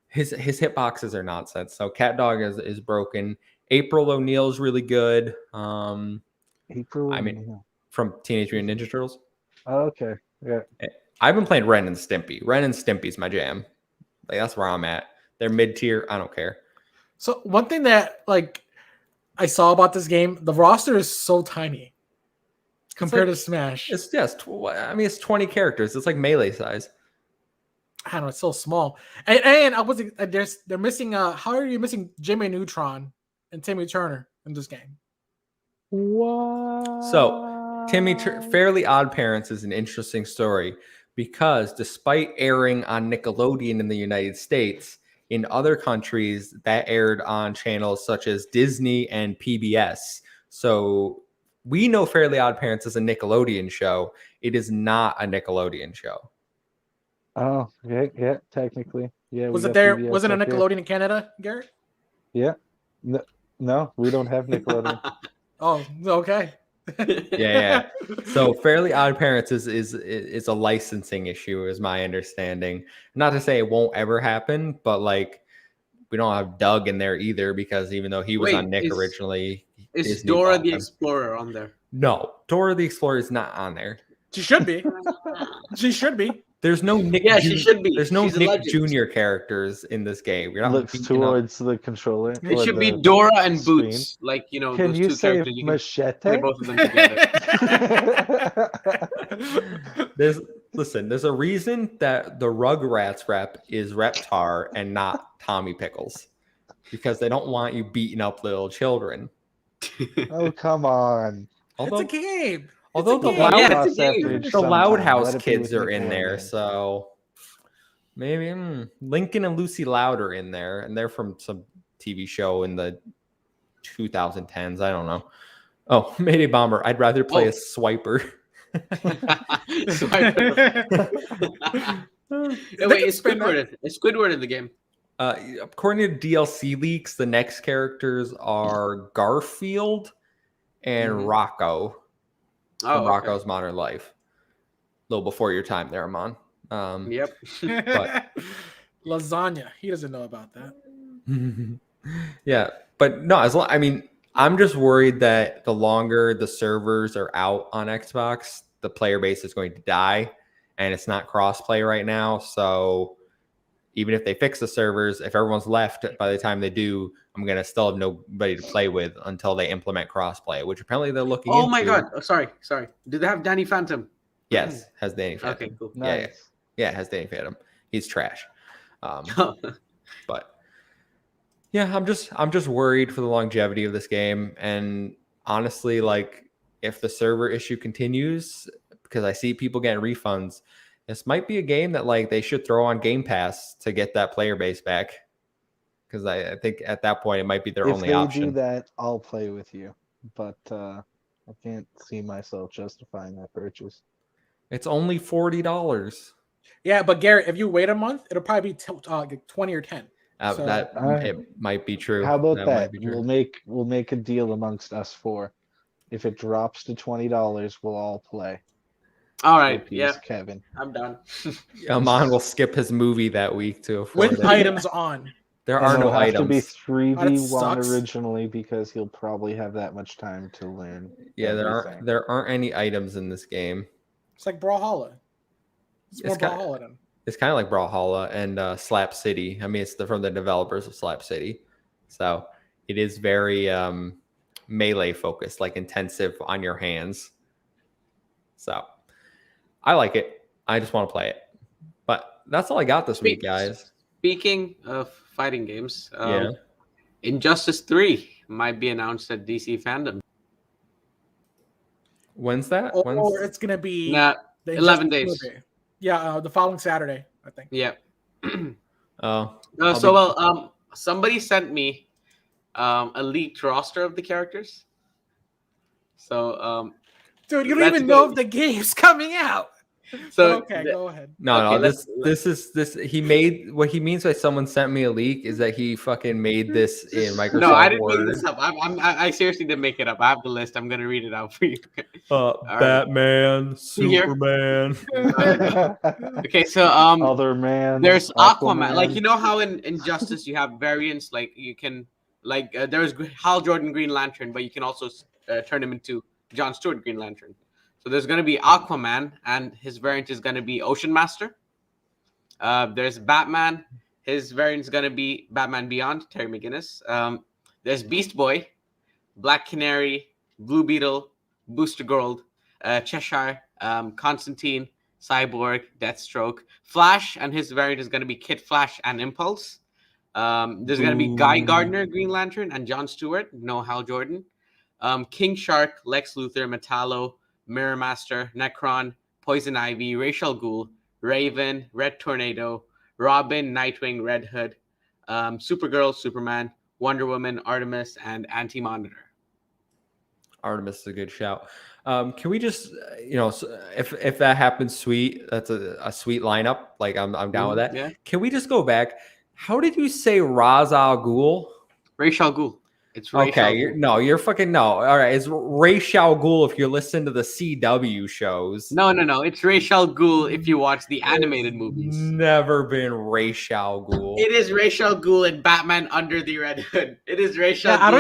his hitboxes are nonsense. So Cat Dog is broken. April O'Neil's really good. April. I mean, from Teenage Mutant Ninja Turtles. Oh, okay. Yeah. I've been playing Ren and Stimpy. Ren and Stimpy's my jam. Like that's where I'm at. They're mid tier. I don't care. So one thing that like I saw about this game, the roster is so tiny compared to Smash. It's just, I mean, it's 20 characters. It's like Melee size. I don't know, it's so small. And I was they're missing. How are you missing Jimmy Neutron and Timmy Turner in this game? What? So, Fairly Odd Parents is an interesting story because despite airing on Nickelodeon in the United States, in other countries that aired on channels such as Disney and PBS. So we know Fairly Odd Parents is a Nickelodeon show. It is not a Nickelodeon show. Oh, yeah, technically. Yeah. Was it there? Was it a Nickelodeon in Canada, Garrett? Yeah. No, we don't have Nickelodeon. Oh, okay. Yeah. So Fairly Odd Parents is a licensing issue, is my understanding. Not to say it won't ever happen, but like we don't have Doug in there either because even though he was on Nick originally, is Disney Dora the Explorer on there? No, Dora the Explorer is not on there. She should be. She should be. There's no Nick. Yeah, she should be. There's no She's Nick Jr. characters in this game. You're not looks towards the controller. It should be Dora and Boots. Like, you know, can those you two say characters. You can Machete? play both of them together. There's a reason that the Rugrats rep is Reptar and not Tommy Pickles. Because they don't want you beating up little children. Oh, come on. Although, it's a game. Although the Loud House kids are in there, so maybe Lincoln and Lucy Loud are in there, and they're from some TV show in the 2010s. I don't know. Oh, Mayday Bomber. I'd rather play a swiper. Wait, is Squidward in the game? According to DLC leaks, the next characters are Garfield and Rocco. From Rocco's Modern Life. A little before your time there, Amon. Yep. But lasagna. He doesn't know about that. Yeah, but no, I mean, I'm just worried that the longer the servers are out on Xbox, the player base is going to die, and it's not cross-play right now. So even if they fix the servers, if everyone's left by the time they do, I'm going to still have nobody to play with until they implement crossplay, which apparently they're looking into. Oh my God. Oh, sorry. Did they have Danny Phantom? Yes, has Danny Phantom. Okay, cool. Nice. Yeah, has Danny Phantom. He's trash. But yeah, I'm just worried for the longevity of this game. And honestly, like if the server issue continues, because I see people getting refunds, this might be a game that like they should throw on Game Pass to get that player base back. Because I think at that point it might be their only option. If they do that, I'll play with you. But I can't see myself justifying that purchase. It's only $40. Yeah, but Garrett, if you wait a month, it'll probably be 20 or 10. It might be true. How about that? We'll make a deal amongst us four. If it drops to $20, we'll all play. All right, yeah, Kevin, I'm done. Amon will skip his movie that week to afford with it. Items on. There are no items. It'll have to be 3v1 sucks. originally because he'll probably have that much time to learn. Yeah, there aren't any items in this game. It's like Brawlhalla. It's more Brawlhalla than. It's kind of like Brawlhalla and Slap City. I mean, it's from the developers of Slap City, so it is very melee focused, like intensive on your hands. So I like it. I just want to play it. But that's all I got this week, guys. Speaking of fighting games, Injustice 3 might be announced at DC Fandom. When's that? Or it's going to be 11 days. Movie. Yeah, the following Saturday, I think. Yeah. Oh. Somebody sent me a leaked roster of the characters. So, dude, you don't even know if the game's coming out. So okay, go ahead. No, this he made. What he means by someone sent me a leak is that he fucking made this in Microsoft. No, I didn't Word. make this up. I seriously didn't make it up. I have the list. I'm gonna read it out for you. Batman, Superman. Okay, so Other Man. There's Aquaman. Like you know how in Injustice you have variants. Like you can there's Hal Jordan Green Lantern, but you can also turn him into Jon Stewart Green Lantern. So there's going to be Aquaman, and his variant is going to be Ocean Master. There's Batman. His variant is going to be Batman Beyond, Terry McGinnis. There's Beast Boy, Black Canary, Blue Beetle, Booster Gold, Cheshire, Constantine, Cyborg, Deathstroke, Flash, and his variant is going to be Kid Flash and Impulse. There's going to be Guy Gardner, Green Lantern, and Jon Stewart, no Hal Jordan. King Shark, Lex Luthor, Metallo, Mirror Master, Necron, Poison Ivy, Ra's al Ghul, Raven, Red Tornado, Robin, Nightwing, Red Hood, Supergirl, Superman, Wonder Woman, Artemis, and Anti-Monitor. Artemis is a good shout. Can we just, if that happens, sweet. That's a sweet lineup. Like I'm down with that. Yeah. Can we just go back? How did you say Ra's al Ghul? Ra's al Ghul. It's Ra's al Ghul. You're fucking no. All right, it's Ra's al Ghul if you're listening to the CW shows. No. It's Ra's al Ghul if you watch the animated movies. Never been Ra's al Ghul. It is Ra's al Ghul in Batman Under the Red Hood. It is Ra's al Ghul I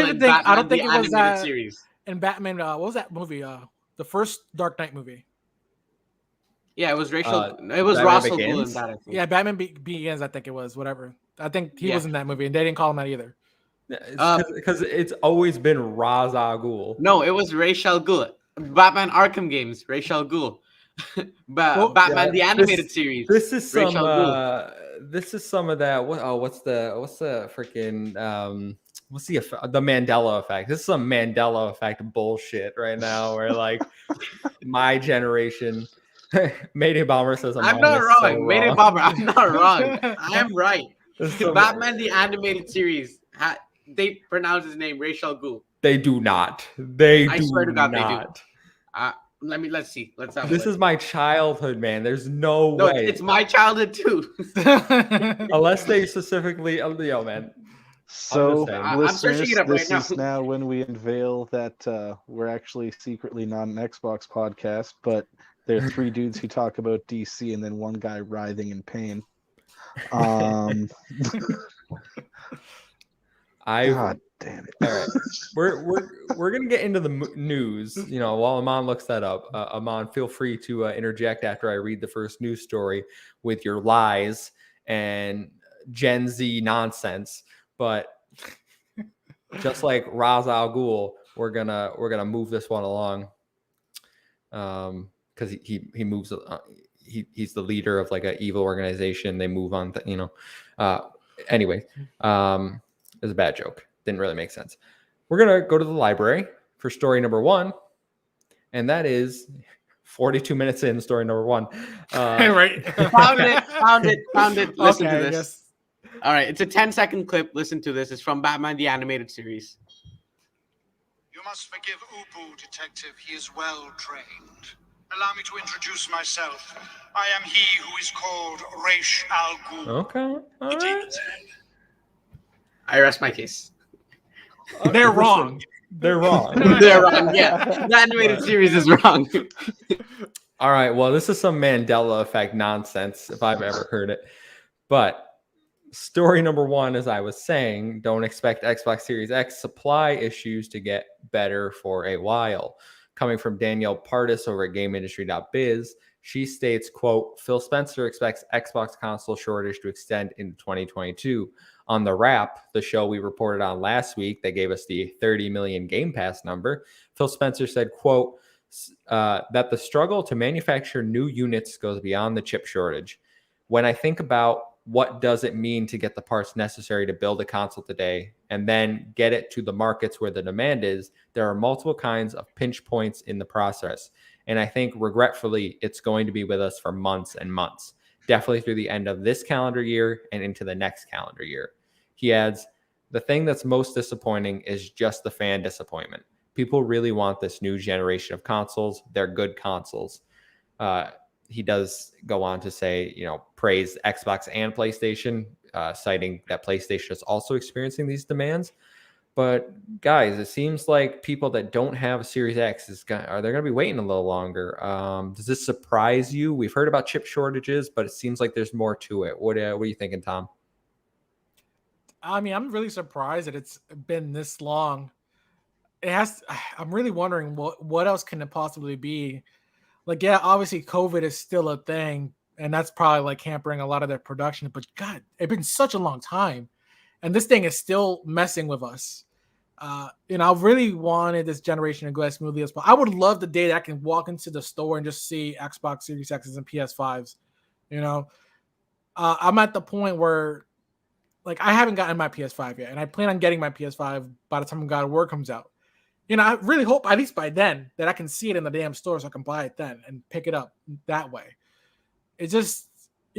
don't think the it was animated series. In Batman, what was that movie? The first Dark Knight movie. Yeah, it was Ra's it was Ra's al Ghul in that, I think. Yeah, Batman Begins, I think it was. Whatever. I think he was in that movie, and they didn't call him that either. Because it's always been Ra's al Ghul. No, it was Ra's al Ghul. Batman Arkham games, Ra's al Ghul. Batman the animated series. This is some. This is some of that. What's the freaking what's the Mandela effect? This is some Mandela effect bullshit right now. Where like my generation. Mayday Bomber says I'm not wrong. So Mayday Bomber, I'm not wrong. I am right. Batman the animated series. They pronounce his name Ra's al Ghul. They do not. I swear to God, they do. Let's see. Let's have. This is my childhood, man. There's no way. It's my childhood too. Unless they specifically, yo, man. So, I'm searching it up this right now. is now when we unveil that we're actually secretly not an Xbox podcast, but there are three dudes who talk about DC and then one guy writhing in pain. God damn it! All right, we're gonna get into the news. While Aman looks that up, Aman, feel free to interject after I read the first news story with your lies and Gen Z nonsense. But just like Ra's al Ghul, we're gonna move this one along. Because he moves. He's the leader of like an evil organization. They move on. Anyway. It was a bad joke. Didn't really make sense. We're going to go to the library for story number 1. And that is 42 minutes in story number 1. Right. Found it. Listen Okay, to this. All right. It's a 10-second clip. Listen to this. It's from Batman the Animated Series. You must forgive Ubu, detective. He is well trained. Allow me to introduce myself. I am he who is called Ra's al Ghul. Okay. All right. Demon's Head. I rest my case. They're wrong. They're wrong. They're wrong. Yeah, the animated series is wrong. All right. Well, this is some Mandela effect nonsense if I've ever heard it. But story number 1, as I was saying, don't expect Xbox Series X supply issues to get better for a while. Coming from Danielle Partis over at GameIndustry.biz, she states, quote, Phil Spencer expects Xbox console shortage to extend into 2022. On The Wrap, the show we reported on last week that gave us the 30 million Game Pass number, Phil Spencer said, quote, that the struggle to manufacture new units goes beyond the chip shortage. When I think about what does it mean to get the parts necessary to build a console today and then get it to the markets where the demand is, there are multiple kinds of pinch points in the process. And I think, regretfully, it's going to be with us for months and months, definitely through the end of this calendar year and into the next calendar year. He adds, the thing that's most disappointing is just the fan disappointment. People really want this new generation of consoles. They're good consoles. He does go on to say, praise Xbox and PlayStation, citing that PlayStation is also experiencing these demands. But guys, it seems like people that don't have a Series X are they going to be waiting a little longer? Does this surprise you? We've heard about chip shortages, but it seems like there's more to it. What are you thinking, Tom? I mean, I'm really surprised that it's been this long. it has. I'm really wondering what else can it possibly be. Like, yeah, obviously COVID is still a thing, and that's probably like hampering a lot of their production. But God, it's been such a long time, and this thing is still messing with us. I really wanted this generation to go as smoothly as possible. I would love the day that I can walk into the store and just see Xbox Series X's and PS5s. I'm at the point where, like, I haven't gotten my PS5 yet, and I plan on getting my PS5 by the time God of War comes out. I really hope at least by then that I can see it in the damn store so I can buy it then and pick it up that way. It's just,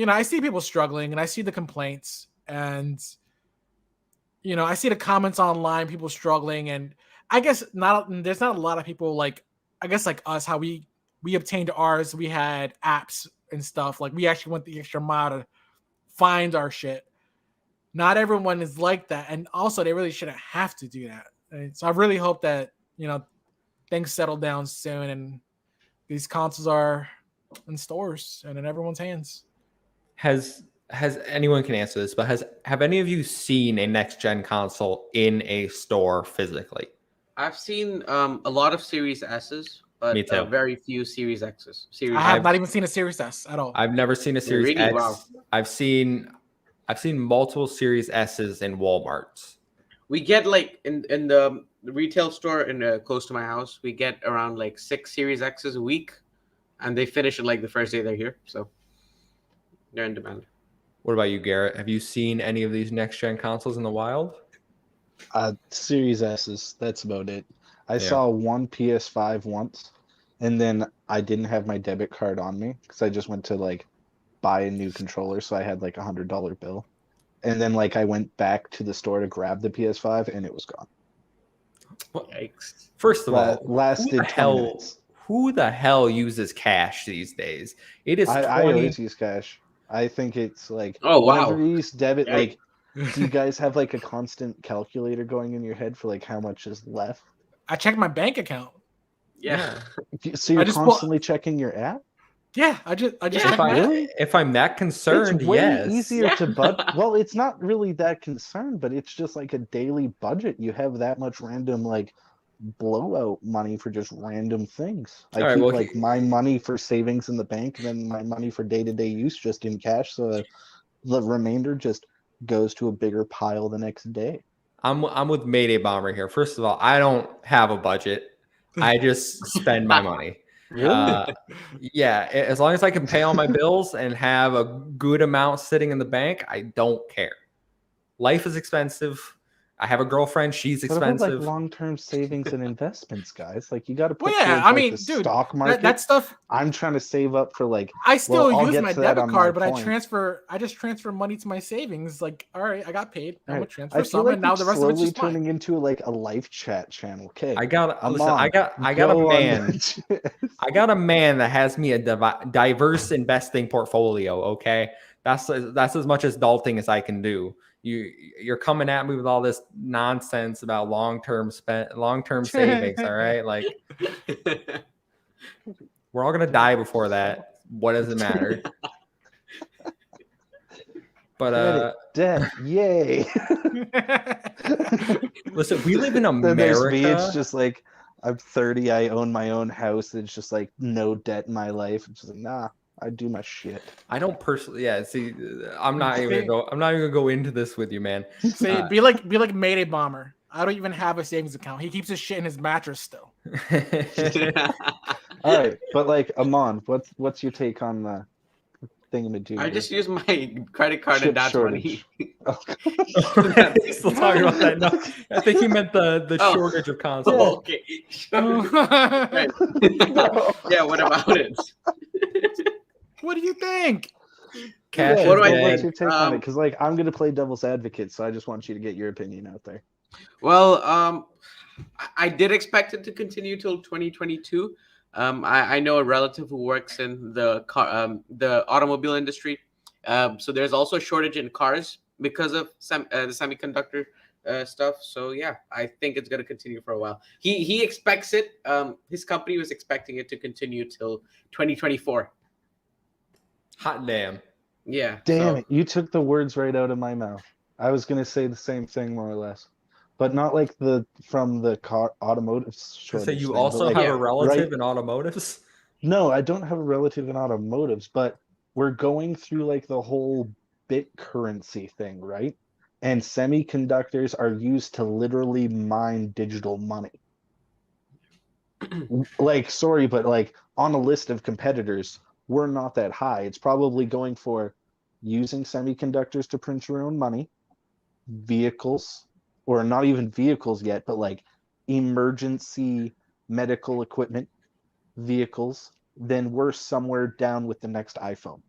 I see people struggling and I see the complaints and, I see the comments online, people struggling. And I guess there's not a lot of people like us, how we obtained ours. We had apps and stuff. Like we actually went the extra mile to find our shit. Not everyone is like that. And also they really shouldn't have to do that. And so I really hope that, things settle down soon and these consoles are in stores and in everyone's hands. Has anyone can answer this, but have any of you seen a next gen console in a store physically? I've seen a lot of Series S's, but Me too. Very few Series X's. I have not even seen a Series S at all. I've never seen a Series Really? X. Wow. I've seen multiple Series S's in Walmarts. We get like in the retail store close to my house, we get around like 6 Series X's a week, and they finish it like the first day they're here. So they're in demand. What about you, Garrett? Have you seen any of these next gen consoles in the wild? Series S's. That's about it. I saw one PS5 once, and then I didn't have my debit card on me because I just went to like buy a new controller, so I had like $100 bill. And then like I went back to the store to grab the PS5 and it was gone. Yikes. First of all, lasted 10 minutes. Who the hell uses cash these days? It is I always use cash. I think it's like whenever you use debit, like do you guys have like a constant calculator going in your head for like how much is left? I check my bank account. Yeah. So you're constantly checking your app? Yeah, I just if I'm that concerned, it's way yes. easier to budget. Well, it's not really that concerned, but it's just like a daily budget. You have that much random like blowout money for just random things. I keep my money for savings in the bank, and then my money for day-to-day use just in cash. So the remainder just goes to a bigger pile the next day. I'm with Mayday Bomber here. First of all, I don't have a budget. I just spend my money. Really? Yeah, as long as I can pay all my bills and have a good amount sitting in the bank, I don't care. Life is expensive. I have a girlfriend; she's expensive. What about like long-term savings and investments, guys? Like you got to put the stock market. That stuff. I'm trying to save up for like. I still use my debit card, but point. I just transfer money to my savings. Like, all right, I got paid. I'm gonna transfer I some, like and now the rest of it's just turning into like a live chat channel. Okay, I got a man that has me a diverse investing portfolio. Okay, that's as much as adulting as I can do. You're coming at me with all this nonsense about long-term savings. All right, like we're all gonna die before that. What does it matter? But debt, yay! Listen, we live in America. Then there's me. It's just like I'm 30. I own my own house. It's just like no debt in my life. It's just like nah. I do my shit. I don't personally. Yeah, see, I'm not even gonna go into this with you, man. See, be like Mayday Bomber. I don't even have a savings account. He keeps his shit in his mattress still. All right, but like Amon, what's your take on the thingamadoo? I just use my credit card and dad's money. He's still talking about that. No, I think he meant the shortage of consoles. Oh, okay. Yeah, what about it? What do you think? Cash what do I think? What's your take on it? Because like I'm gonna play devil's advocate, so I just want you to get your opinion out there. Well, I did expect it to continue till 2022. I know a relative who works in the automobile industry. So there's also a shortage in cars because of the semiconductor stuff. So yeah, I think it's gonna continue for a while. He expects it. His company was expecting it to continue till 2024. Hot damn. Yeah. Damn it. You took the words right out of my mouth. I was going to say the same thing more or less. but not like from the automotive shortage. So you thing, also but, like, have yeah, a relative right- in automotives? No, I don't have a relative in automotives, but we're going through like the whole bit currency thing, right? And semiconductors are used to literally mine digital money. Like, sorry, but like on a list of competitors, we're not that high. It's probably going for using semiconductors to print your own money, vehicles, or not even vehicles yet, but like emergency medical equipment, vehicles. Then we're somewhere down with the next iPhone.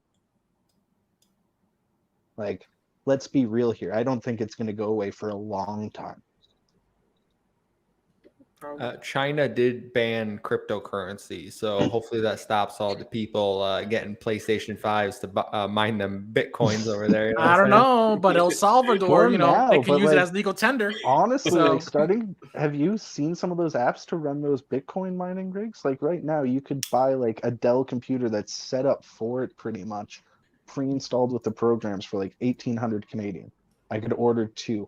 Like, let's be real here. I don't think it's going to go away for a long time. China did ban cryptocurrency, so hopefully that stops all the people getting PlayStation 5s to mine them bitcoins over there. You know what I I'm don't saying? know, but El Salvador, For they now, can but, use it like, as legal tender. Honestly, So- like have you seen some of those apps to run those Bitcoin mining rigs? Like right now, you could buy like a Dell computer that's set up for it pretty much, pre-installed with the programs for like 1,800 Canadian. I could order 2.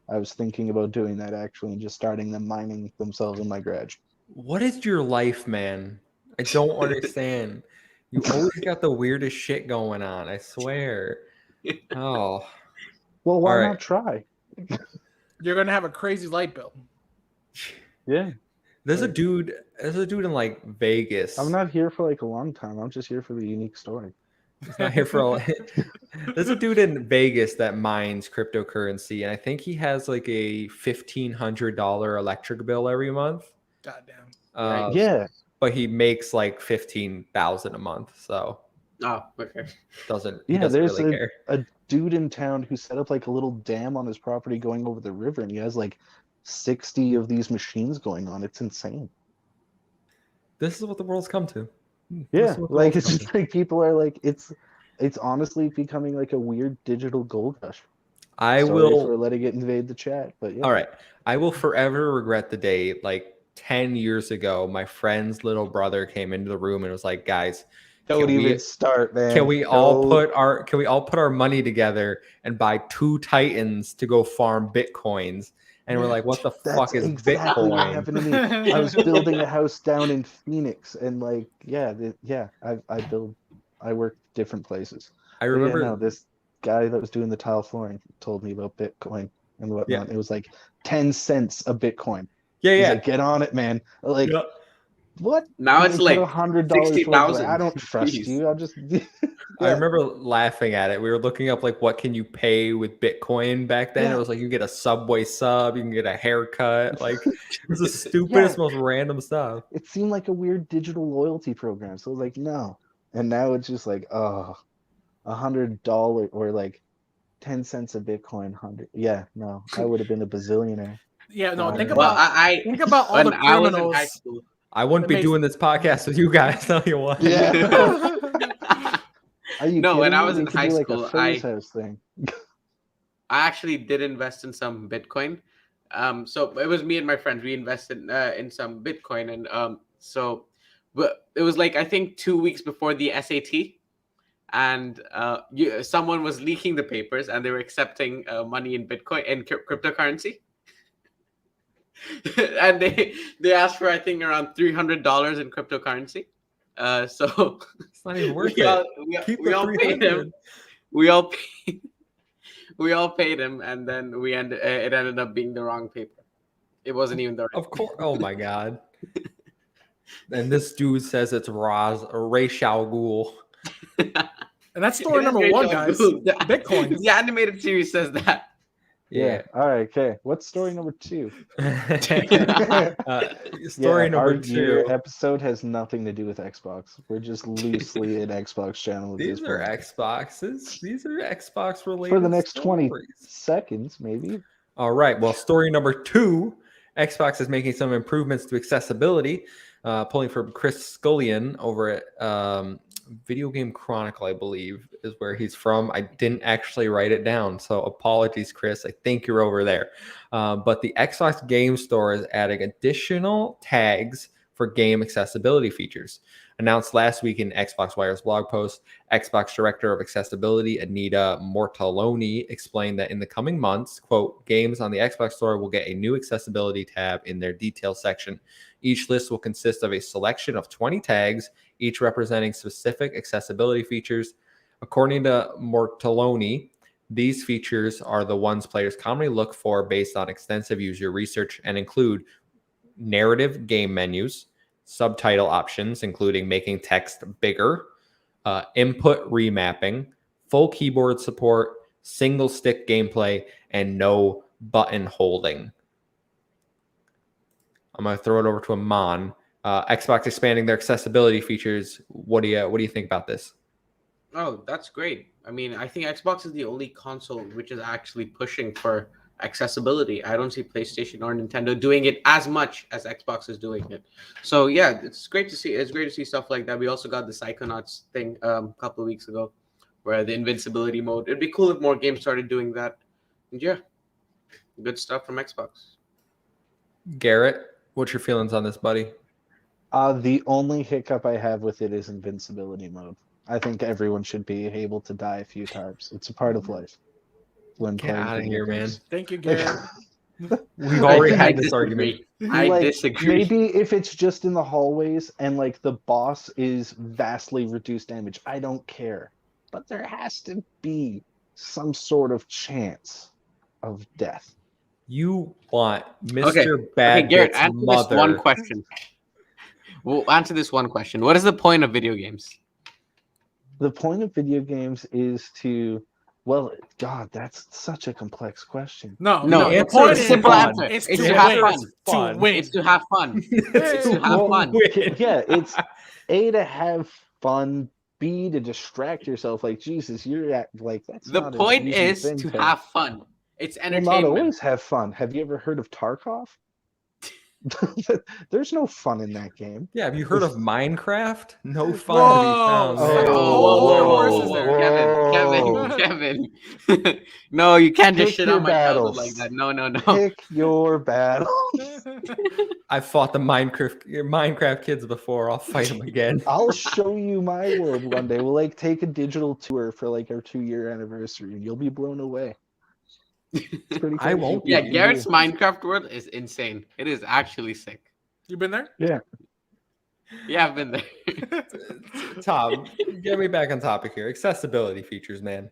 I was thinking about doing that actually and just starting them mining themselves in my garage. What is your life, man? I don't understand. You always got the weirdest shit going on. I swear. Oh, Well, why All right. not try? You're gonna have a crazy light bill. Yeah. there's a Like- dude. There's a dude in like Vegas. I'm not here for like a long time. I'm just here for the unique story. He's not here for all. There's a dude in Vegas that mines cryptocurrency, and I think he has like a $1,500 electric bill every month. Goddamn. Yeah. But he makes like 15,000 a month, so Oh, okay. he Yeah, doesn't there's really care. a dude in town who set up like a little dam on his property going over the river, and he has like 60 of these machines going on. It's insane. This is what the world's come to. This Yeah, is what the like world's it's come just to. like people are like it's honestly becoming like a weird digital gold rush. I Sorry will. for letting it invade the chat, but yeah. All right. I will forever regret the day like 10 years ago, my friend's little brother came into the room and was like, guys, Don't can even we, start, man. can we all Don't- put our money together and buy 2 Titans to go farm Bitcoins? And we're like, what the That's fuck is exactly what Bitcoin? happened to me. I was building a house down in Phoenix, and like, I worked different places. I But remember yeah, no, this guy that was doing the tile flooring told me about Bitcoin and whatnot. It was like 10 cents a Bitcoin. Yeah, He's yeah. like, get on it, man. Like, Yeah. what? Now And it's they put like $100 for it. 60,000. I don't trust Jeez. you. I'll just. I Yeah. remember laughing at it. We were looking up like what can you pay with Bitcoin back then. Yeah. It was like you can get a Subway sub, you can get a haircut. Like it was the stupidest, most random stuff. It seemed like a weird digital loyalty program. So I was like, no. And now it's just like, oh, $100 or like 10 cents a Bitcoin. 100. Yeah, no, I would have been a bazillionaire. Yeah, no, think Well, about I think about all when the I was in criminals. high school. I wouldn't That be makes- doing this podcast with you guys. Tell you what. Yeah. Are you No, when kidding I me? was We in could high do, school, like a Fur's house thing. I actually did invest in some Bitcoin. So it was me and my friends. We invested in some Bitcoin, and but it was like I think 2 weeks before the SAT, and someone was leaking the papers, and they were accepting money in Bitcoin and cryptocurrency. And they asked for I think around $300 in cryptocurrency. So It's not even worth we all, it. Keep we the all paid 300. him. We all paid him, and then it ended up being the wrong paper. It wasn't even the right. Of course. Oh my god. And this dude says it's Ra's al Ghul. And that's story It is number very one, dumb. guys. The- Bitcoins. The animated series says that. Yeah. All right. Okay. What's story number 2? Story number our year 2. episode has nothing to do with Xbox. We're just loosely an Xbox channel. At These this are point. Xboxes. These are Xbox related. For the next 20 stories. seconds, maybe. All right. Well, story number 2, Xbox is making some improvements to accessibility. Pulling from Chris Scullion over at Video Game Chronicle, I believe, is where he's from. I didn't actually write it down, so apologies, Chris. I think you're over there. But the Xbox Game Store is adding additional tags for game accessibility features. Announced last week in Xbox Wire's blog post, Xbox Director of Accessibility Anita Mortalloni explained that in the coming months, quote, games on the Xbox Store will get a new accessibility tab in their details section. Each list will consist of a selection of 20 tags, each representing specific accessibility features. According to Mortalloni, these features are the ones players commonly look for based on extensive user research and include narrative game menus, subtitle options, including making text bigger, input remapping, full keyboard support, single stick gameplay, and no button holding. I'm going to throw it over to Aman. Xbox expanding their accessibility features. What do you think about this? Oh, that's great. I mean, I think Xbox is the only console which is actually pushing for accessibility. I don't see PlayStation or Nintendo doing it as much as Xbox is doing it. So yeah, it's great to see. It's great to see stuff like that. We also got the Psychonauts thing a couple of weeks ago, where the invincibility mode. It'd be cool if more games started doing that. And yeah, good stuff from Xbox. Garrett, what's your feelings on this, buddy? The only hiccup I have with it is invincibility mode. I think everyone should be able to die a few times. It's a part of life. When Get out of here, man. Thank you, Garrett. We've already had this argument. I disagree. Maybe if it's just in the hallways and like the boss is vastly reduced damage, I don't care. But there has to be some sort of chance of death. You want Mr. Okay, Garrett, Badbit's answer mother. this one question. We'll answer this one question. What is the point of video games? The point of video games is to, well, God, that's such a complex question. No, the it's point a is simple fun. answer. It's It's to to have win. fun. To win. It's to have fun. It's to have fun. Yeah, it's A, to have fun, B, to distract yourself. Like, Jesus, you're at, like, that's The not an point easy is thing to have fun. It's Well, not entertainment. always have fun. Have you ever heard of Tarkov? There's no fun in that game. Yeah, have you heard of Minecraft? No fun Whoa. to be found. Oh, there. whoa, Kevin. No, you can't just Pick shit your on my childhood battles. like that. No. Pick your battle. I've fought the Minecraft kids before. I'll fight them again. I'll show you my world one day. We'll like take a digital tour for like our 2-year anniversary, and you'll be blown away. It's pretty I crazy. won't. Yeah, Garrett's Minecraft world is insane. It is actually sick. You been there? Yeah. Yeah, I've been there. Tom, get me back on topic here. Accessibility features, man.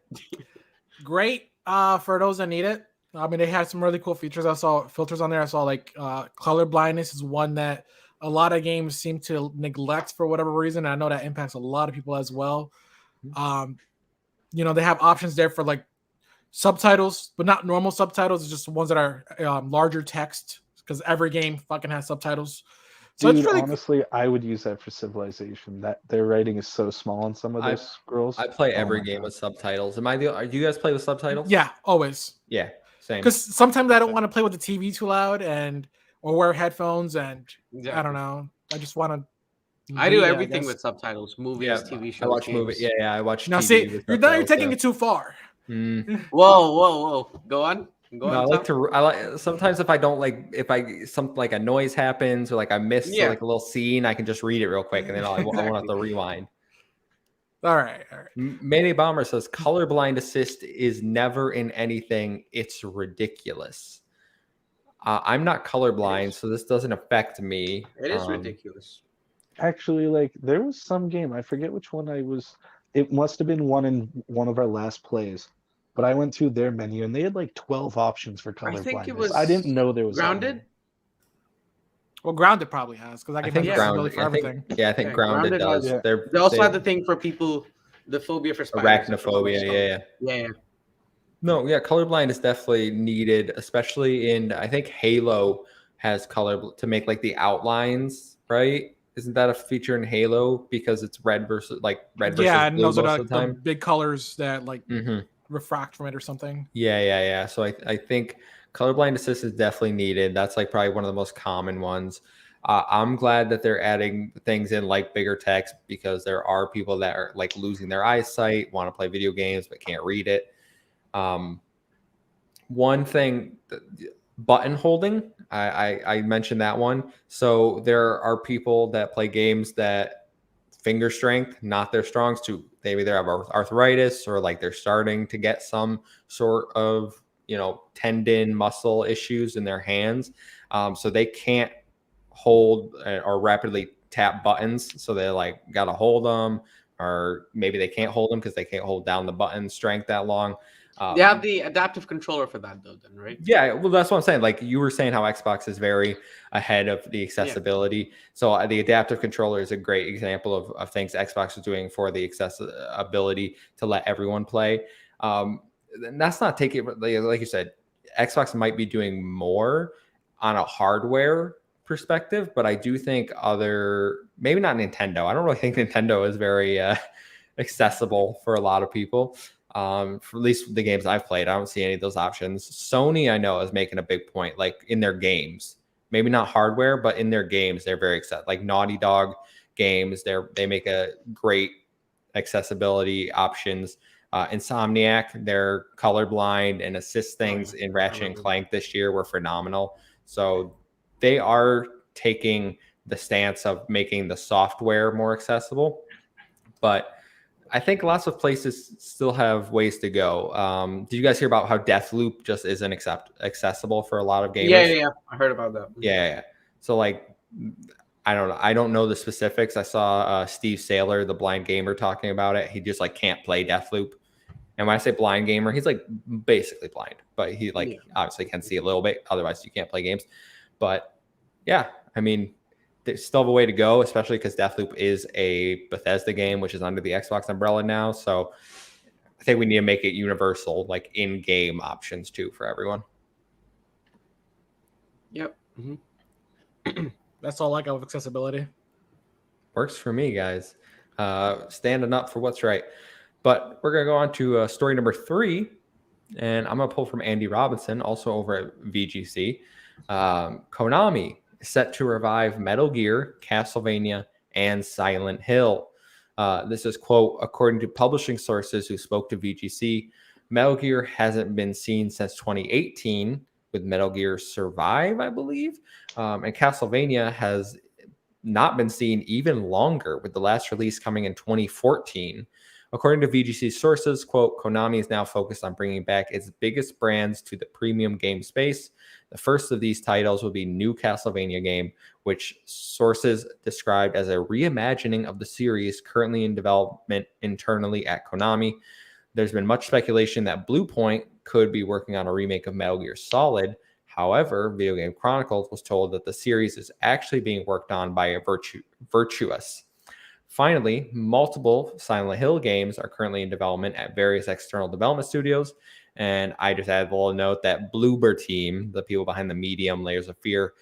Great for those that need it. I mean, they had some really cool features. I saw filters on there. I saw like color blindness is one that a lot of games seem to neglect for whatever reason. I know that impacts a lot of people as well. They have options there for like subtitles, but not normal subtitles. It's just ones that are larger text, because every game fucking has subtitles. So Dude, it's really honestly, I would use that for Civilization. That their writing is so small on some of those scrolls. I play every my game God. with subtitles. Do you guys play with subtitles? Yeah, always. Yeah, same. Because sometimes I don't want to play with the TV too loud or wear headphones, and Yeah. I don't know. I just want to. I do everything with subtitles, movies, Yeah, TV shows. I watch games. movies. Yeah, I watch Now, TV see, with you're taking subtitles, it too far. yeah. Whoa. Go on. No, I like sometimes if I don't like a noise happens or like I missed like a little scene, I can just read it real quick and then I won't have to rewind. All right. Mayday Bomber says colorblind assist is never in anything. It's ridiculous. I'm not colorblind, so this doesn't affect me. It is ridiculous. Actually, like there was some game, I forget which one it must have been one in one of our last plays. But I went through their menu and they had like 12 options for color I think blindness. it was I didn't know there was that Grounded. many. Well, Grounded probably has, because I can make accessibility for everything. I think Grounded does. Yeah. They also had the thing for people, the phobia for spiders. Arachnophobia, yeah. No, yeah, colorblind is definitely needed, especially in, I think Halo has color to make like the outlines, right? Isn't that a feature in Halo because it's red versus blue and those are most like of the time? the big colors that like Mm-hmm. refract from it or something. Yeah. So I think colorblind assist is definitely needed. That's like probably one of the most common ones. I'm glad that they're adding things in like bigger text, because there are people that are like losing their eyesight, want to play video games but can't read it. One thing, button holding, I mentioned that one. So there are people that play games that finger strength, not their strong suit. They either have arthritis or like they're starting to get some sort of, tendon muscle issues in their hands. So they can't hold or rapidly tap buttons. So they like got to hold them, or maybe they can't hold them because they can't hold down the button strength that long. They have the adaptive controller for that, though, then, right? Yeah, well, that's what I'm saying. Like you were saying, how Xbox is very ahead of the accessibility. Yeah. So the adaptive controller is a great example of things Xbox is doing for the accessibility to let everyone play. And that's not taking, like you said, Xbox might be doing more on a hardware perspective, but I do think maybe not Nintendo. I don't really think Nintendo is very accessible for a lot of people. For at least the games I've played, I don't see any of those options. Sony, I know, is making a big point, like in their games, maybe not hardware, but in their games, they're very accessible. Like Naughty Dog games, they make a great accessibility options. Insomniac, they're colorblind and assist things in Ratchet and Clank this year were phenomenal. So they are taking the stance of making the software more accessible, but I think lots of places still have ways to go. Did you guys hear about how Deathloop just isn't accessible for a lot of gamers? Yeah. I heard about that. Yeah. So like, I don't know. I don't know the specifics. I saw Steve Saylor, the blind gamer, talking about it. He just like can't play Deathloop. And when I say blind gamer, he's like basically blind, but he obviously can see a little bit. Otherwise, you can't play games. But yeah, I mean, they still have a way to go, especially because Deathloop is a Bethesda game, which is under the Xbox umbrella now. So I think we need to make it universal, like in-game options too for everyone. Yep. Mm-hmm. That's all I got with accessibility. Works for me, guys. Standing up for what's right. But we're going to go on to story number 3. And I'm going to pull from Andy Robinson, also over at VGC. Konami is set to revive Metal Gear, Castlevania, and Silent Hill. This is, quote, according to publishing sources who spoke to VGC, Metal Gear hasn't been seen since 2018 with Metal Gear Survive, I believe. And Castlevania has not been seen even longer, with the last release coming in 2014. According to VGC sources, quote, Konami is now focused on bringing back its biggest brands to the premium game space. The first of these titles will be new Castlevania game, which sources described as a reimagining of the series currently in development internally at Konami. There's been much speculation that Blue Point could be working on a remake of Metal Gear Solid. However, Video Game Chronicles was told that the series is actually being worked on by Virtuous. Finally, multiple Silent Hill games are currently in development at various external development studios. And I just added a little note that Bloober Team, the people behind the Medium, Layers of Fear,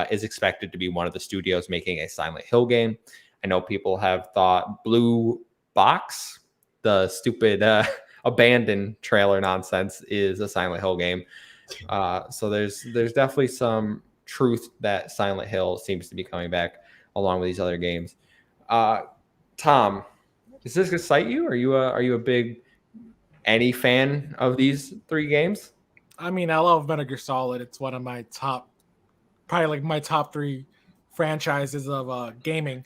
is expected to be one of the studios making a Silent Hill game. I know people have thought Blue Box, the stupid abandoned trailer nonsense, is a Silent Hill game. So there's definitely some truth that Silent Hill seems to be coming back along with these other games. Tom, does this excite you? Are you a big any fan of these 3 games? I mean, I love Metal Gear Solid. It's one of my top 3 franchises of gaming.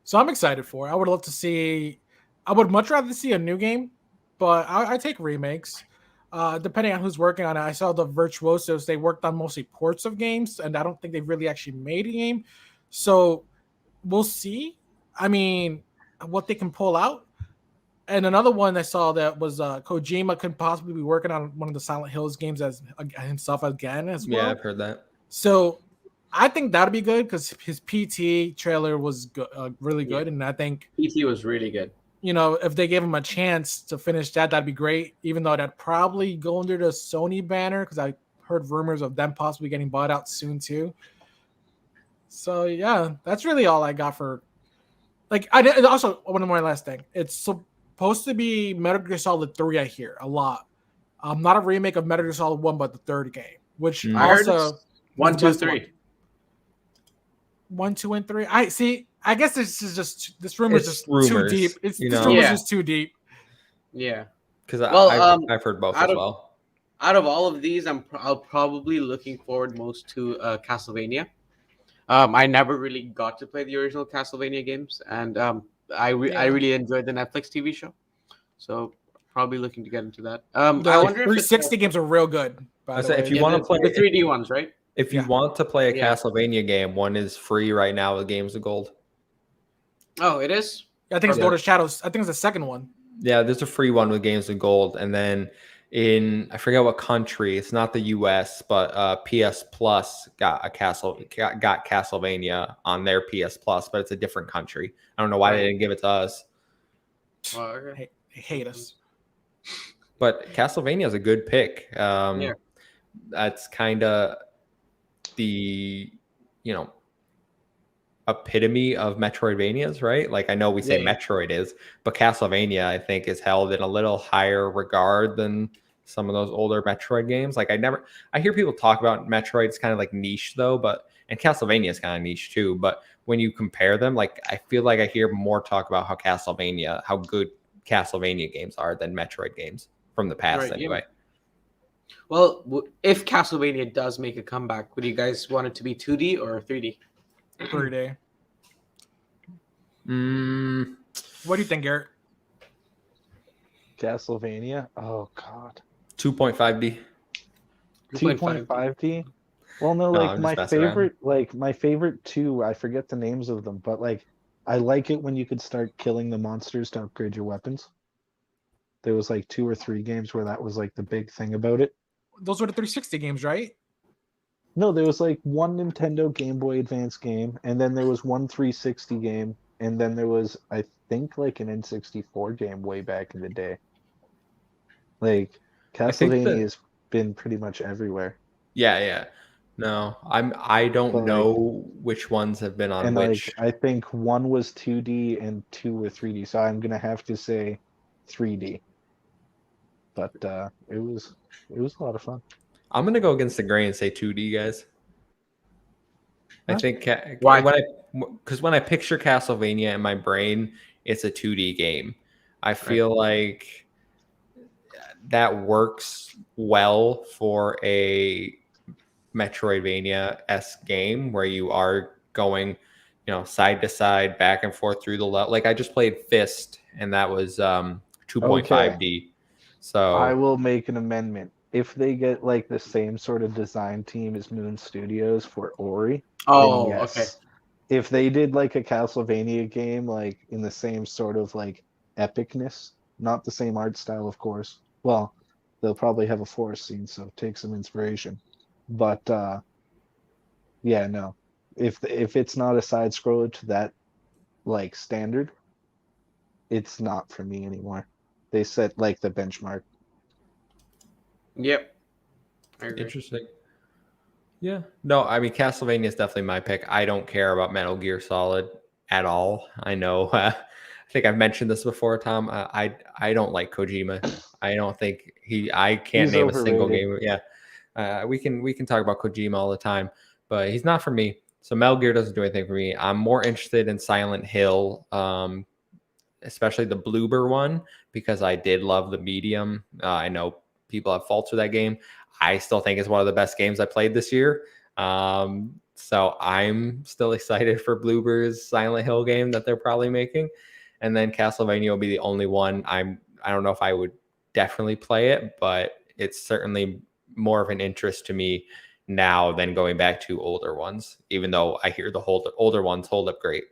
So I'm excited for it. I would much rather see a new game, but I take remakes. Depending on who's working on it. I saw the Virtuosos, they worked on mostly ports of games, and I don't think they've really actually made a game. So we'll see. I mean, what they can pull out. And another one I saw that was Kojima could possibly be working on one of the Silent Hills games as himself again as well. Yeah, I've heard that. So I think that'd be good because his PT trailer was really good, and I think PT was really good. If they gave him a chance to finish that'd be great. Even though that'd probably go under the Sony banner because I heard rumors of them possibly getting bought out soon too. So yeah, that's really all I got for. Also, one more last thing. It's supposed to be Metal Gear Solid 3, I hear a lot. Not a remake of Metal Gear Solid 1, but the third game, which I heard also 1, 2, 3. 1, 2, and 3. I see. I guess this rumor is just rumors, too deep. This rumor is just too deep. Yeah, because I've heard both as well. Out of all of these, I'm probably looking forward most to Castlevania. I never really got to play the original Castlevania games, and I Yeah. really enjoyed the Netflix TV show, so probably looking to get into that. The I wonder if 360 games are real good. By I the say way, if you want to play the 3D ones, right? if you Yeah. want to play a Yeah. Castlevania game, one is free right now with Games of Gold. Oh, it is. I think it's Yeah. Lord of Shadows. I think it's the second one. Yeah, there's a free one with Games of Gold, and then I forget what country. It's not the U.S., but PS Plus got Castlevania on their PS Plus, but it's a different country. I don't know why they didn't give it to us. Okay. They hate us. But Castlevania is a good pick. Yeah. That's kind of the epitome of Metroidvanias, right? Like I know we say Yeah. Metroid is, but Castlevania I think is held in a little higher regard than some of those older Metroid games. Like I hear people talk about Metroid, it's kind of like niche though, and Castlevania is kind of niche too. But when you compare them, like I feel like I hear more talk about how good Castlevania games are than Metroid games from the past anyway. Yeah. Well, if Castlevania does make a comeback, would you guys want it to be 2D or 3D? 3D. What do you think, Garrett? Castlevania. Oh God. 2.5D. 2.5D. Well, no, No, like I'm just my messing around. favorite, like my favorite two. I forget the names of them, but like I like it when you could start killing the monsters to upgrade your weapons. There was like 2 or 3 games where that was like the big thing about it. Those were the 360 games, right? No, there was like one Nintendo Game Boy Advance game, and then there was one 360 game, and then there was, I think, like an N64 game way back in the day. Like Castlevania has been pretty much everywhere. Yeah. No, I don't But, know which ones have been on and which. like I think one was 2D and 2 were 3D, so I'm gonna have to say 3D. But it was a lot of fun. I'm gonna go against the grain and say 2D, guys. I Huh? think Why? when I picture Castlevania in my brain, it's a 2D game. I feel like that works well for a Metroidvania-esque game where you are going, side to side, back and forth through the level. Like I just played Fist, and that was 2.5D. So I will make an amendment. If they get like the same sort of design team as Moon Studios for Ori, Oh, then yes. okay. If they did like a Castlevania game, like in the same sort of like epicness, not the same art style, of course. Well, they'll probably have a forest scene, so take some inspiration. But yeah, no. If it's not a side scroller to that like standard, it's not for me anymore. They set like the benchmark. Yep. I agree. interesting. Yeah. No, I mean Castlevania is definitely my pick. I don't care about Metal Gear Solid at all. I know. I think I've mentioned this before, Tom. I don't like Kojima. I don't think I can't He's name a single overrated. game. Yeah. We can talk about Kojima all the time, but he's not for me. So Metal Gear doesn't do anything for me. I'm more interested in Silent Hill, especially the Bloober one, because I did love the medium. I know people have faults with that game. I still think it's one of the best games I played this year. So I'm still excited for Bloober's Silent Hill game that they're probably making. And then Castlevania will be the only one I don't know if I would definitely play it, but it's certainly more of an interest to me now than going back to older ones, even though I hear the older ones hold up great.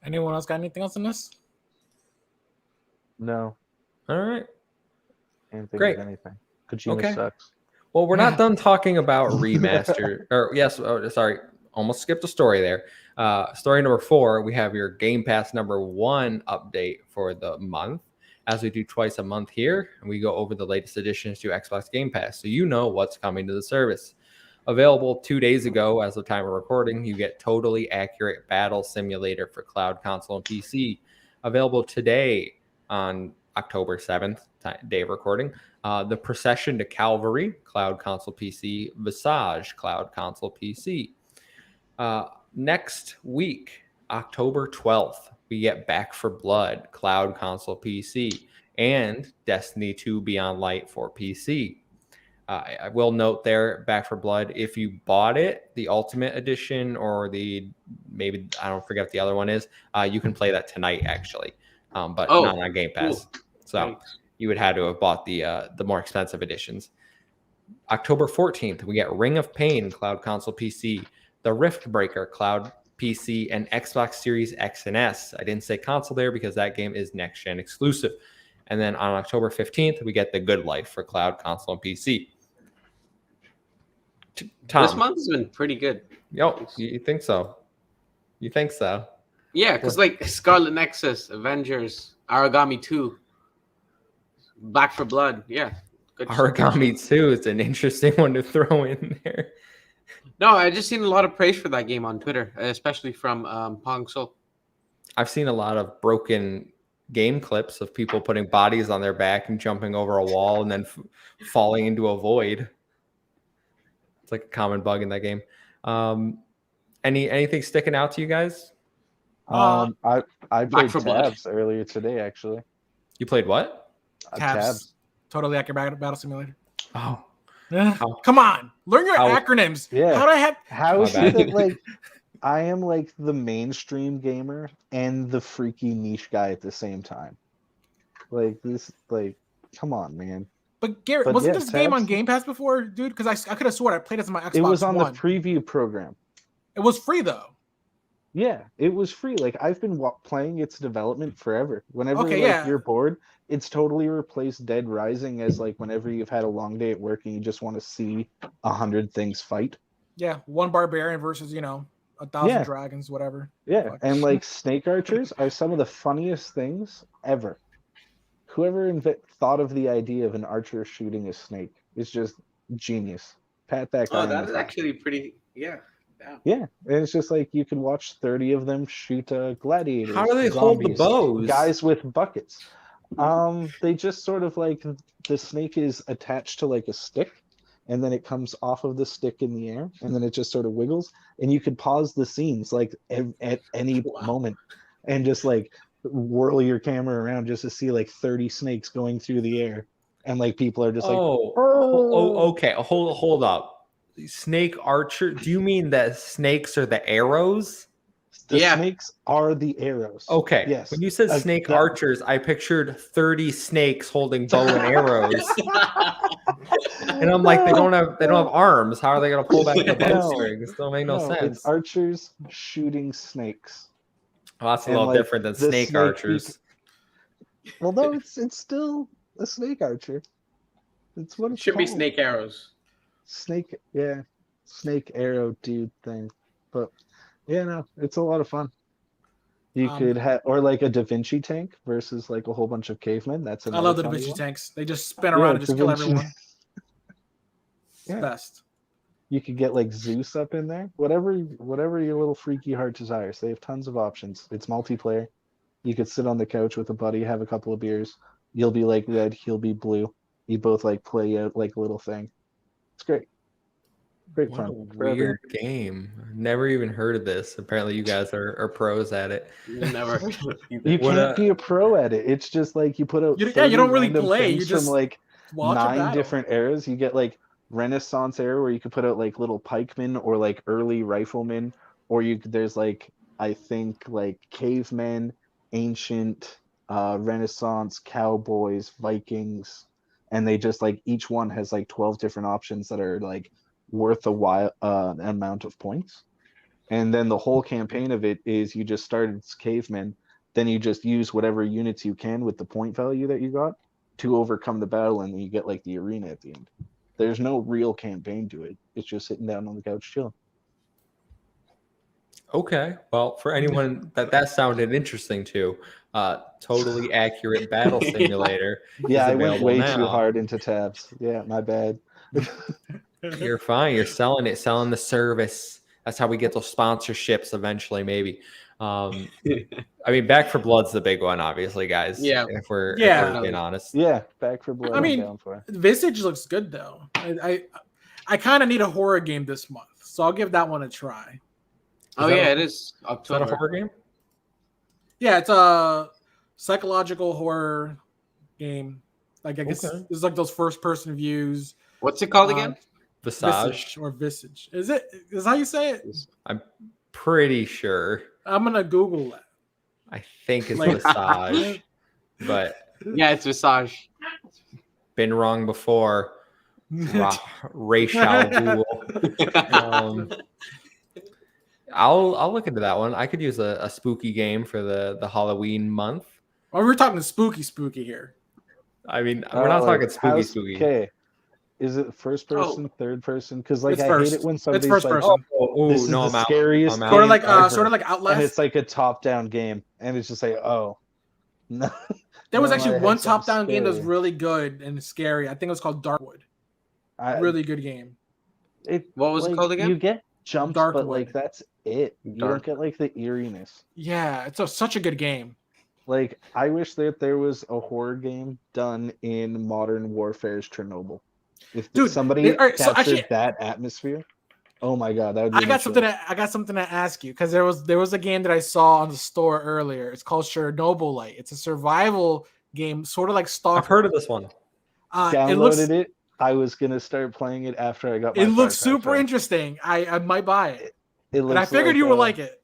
Anyone else got anything else in this? No, All right. can't think Great. of anything. Kojima Okay. sucks. Well, we're not done talking about remaster. Sorry, almost skipped a story there. Story number 4, we have your Game Pass number 1 update for the month. As we do twice a month here, and we go over the latest additions to Xbox Game Pass, so you know what's coming to the service. Available 2 days ago, as of time of recording, you get Totally Accurate Battle Simulator for cloud, console, and PC. Available today on October 7th, day of recording, The Procession to Calvary, cloud, console, PC. Visage, cloud, console, PC. Next week, October 12th, we get Back for Blood, cloud, console, PC, and Destiny 2 Beyond Light for PC. I will note there, Back for Blood, if you bought it, the Ultimate Edition or maybe I don't forget what the other one is, you can play that tonight actually, but not on Game Pass. Cool. So Thanks. you would have to have bought the more expensive editions. October 14th, we get Ring of Pain, Cloud Console PC, The Rift Breaker, Cloud PC, and Xbox Series X and S. I didn't say console there because that game is next-gen exclusive. And then on October 15th, we get The Good Life for Cloud Console and PC. Tom, This month has been pretty good. Yo, you think so? You think so? Yeah, because like Scarlet Nexus, Avengers, Origami 2, Back for Blood. Yeah. Good Origami 2 is an interesting one to throw in there. No, I just seen a lot of praise for that game on Twitter, especially from Pong Soul. I've seen a lot of broken game clips of people putting bodies on their back and jumping over a wall and then falling into a void. It's like a common bug in that game. Anything sticking out to you guys? I played for Blood. Tabs earlier today, actually. You played what? Tabs. Totally accurate battle simulator. Oh, Come on, learn your How- acronyms. Yeah. How do I have? How My is bad. it that like I am like the mainstream gamer and the freaky niche guy at the same time? Like this, like, come on, man. But Garrett, But wasn't yeah, this game on Tabs- Game Pass before, dude? Because I could have sworn I played this on my Xbox It was on One. the preview program. It was free though. Yeah, it was free. Like I've been playing its development forever. Whenever Okay, like yeah. you're bored, it's totally replaced Dead Rising as like whenever you've had a long day at work and you just want to see 100 things fight. Yeah, one barbarian versus 1,000 Yeah. dragons, whatever. Yeah, Fuck. and like snake archers are some of the funniest things ever. Whoever thought of the idea of an archer shooting a snake is just genius. Pat that guy. Oh, on that the is top. actually pretty. Yeah. Yeah, and it's just like you can watch 30 of them shoot gladiators. how do they hold the zombies, bows? Guys with buckets. They just sort of like the snake is attached to like a stick, and then it comes off of the stick in the air, and then it just sort of wiggles, and you could pause the scenes like at any moment, and just like whirl your camera around just to see like 30 snakes going through the air, and like people are just like, Okay. Hold up. Snake archer? Do you mean that snakes are the arrows? the Yeah. snakes are the arrows. Okay. Yes. When you said snake that- archers, I pictured 30 snakes holding bow and arrows. And I'm like, they don't have arms. How are they gonna pull back the bow No. strings? Don't make no sense. It's archers shooting snakes. Well, that's a and, little like, different than the snake snake archers. Well, no, it's still a snake archer. It's what it's Should be called. snake arrows. Snake, yeah, snake arrow dude thing. But yeah, no, it's a lot of fun. You could have, or like a Da Vinci tank versus like a whole bunch of cavemen. That's I another love the Da funny Vinci one. tanks. They just spin around and just Da kill Vinci- everyone. It's Yeah. the best. You could get like Zeus up in there. Whatever your little freaky heart desires. They have tons of options. It's multiplayer. You could sit on the couch with a buddy, have a couple of beers. You'll be like red, he'll be blue. You both like play out like a little thing. It's great. Great What a fun. for everyone. weird game. Never even heard of this. Apparently, you guys are pros at it. Never. You What can't be a pro at it. It's just like you put out. You 30 don't really random play, you things just from like Watch a 9 battle. different eras. You get like Renaissance era where you could put out like little pikemen or like early riflemen, or there's like I think like cavemen, ancient, Renaissance, cowboys, Vikings, and they just like each one has like 12 different options that are like worth a while amount of points. And then the whole campaign of it is you just start as cavemen, then you just use whatever units you can with the point value that you got to overcome the battle, and then you get like the arena at the end. There's no real campaign to it. It's just sitting down on the couch chilling. Okay. Well, for anyone that sounded interesting to, totally accurate battle simulator. Yeah, is I went available way now. too hard into tabs. Yeah, my bad. You're fine. You're selling it, selling the service. That's how we get those sponsorships eventually, maybe. I mean, Back for Blood's the big one, obviously, guys. Yeah. If we're being honest. Yeah, Back for Blood. I mean, I'm down for it. Visage looks good though. I kind of need a horror game this month, so I'll give that one a try. Oh that yeah, a- it is Is that a October. horror game? Yeah, it's a psychological horror game. Like I guess Okay. it's like those first person views. What's it called again? Visage. Visage. Is it? Is that how you say it? I'm pretty sure. I'm gonna Google that. I think it's Like- Visage, but Yeah, it's Visage. been wrong before. Racial Ghoul. I'll look into that one. I could use a spooky game for the Halloween month. Oh, we're talking spooky here. I mean, we're not talking spooky. Okay. Is it first person, third person? Because like It's I first. hate it when It's somebody's first like, person. this is the I'm out. scariest I'm out. Sort of like ever. sort of like Outlast. and it's like a top-down game, and it's just like, oh, no. There was No, actually I had one something top-down game that was scary. really good and scary. I think it was called Darkwood. Really good game. What was it like, called again? You get jumps, but Darkwood. like that's it. You don't get like the eeriness. Yeah, it's such a good game. Like I wish that there was a horror game done in Modern Warfare's Chernobyl. If Dude, somebody all right, so captured actually- that atmosphere, oh my god, that would be I got something to ask you because there was a game that I saw on the store earlier. It's called Chernobyl. It's a survival game, sort of like Stalker. I've heard of this one. Downloaded it. I was gonna start playing it after I got my It looks Far Cry super Pro. interesting. I might buy it. It And I looks figured like you would a- like it.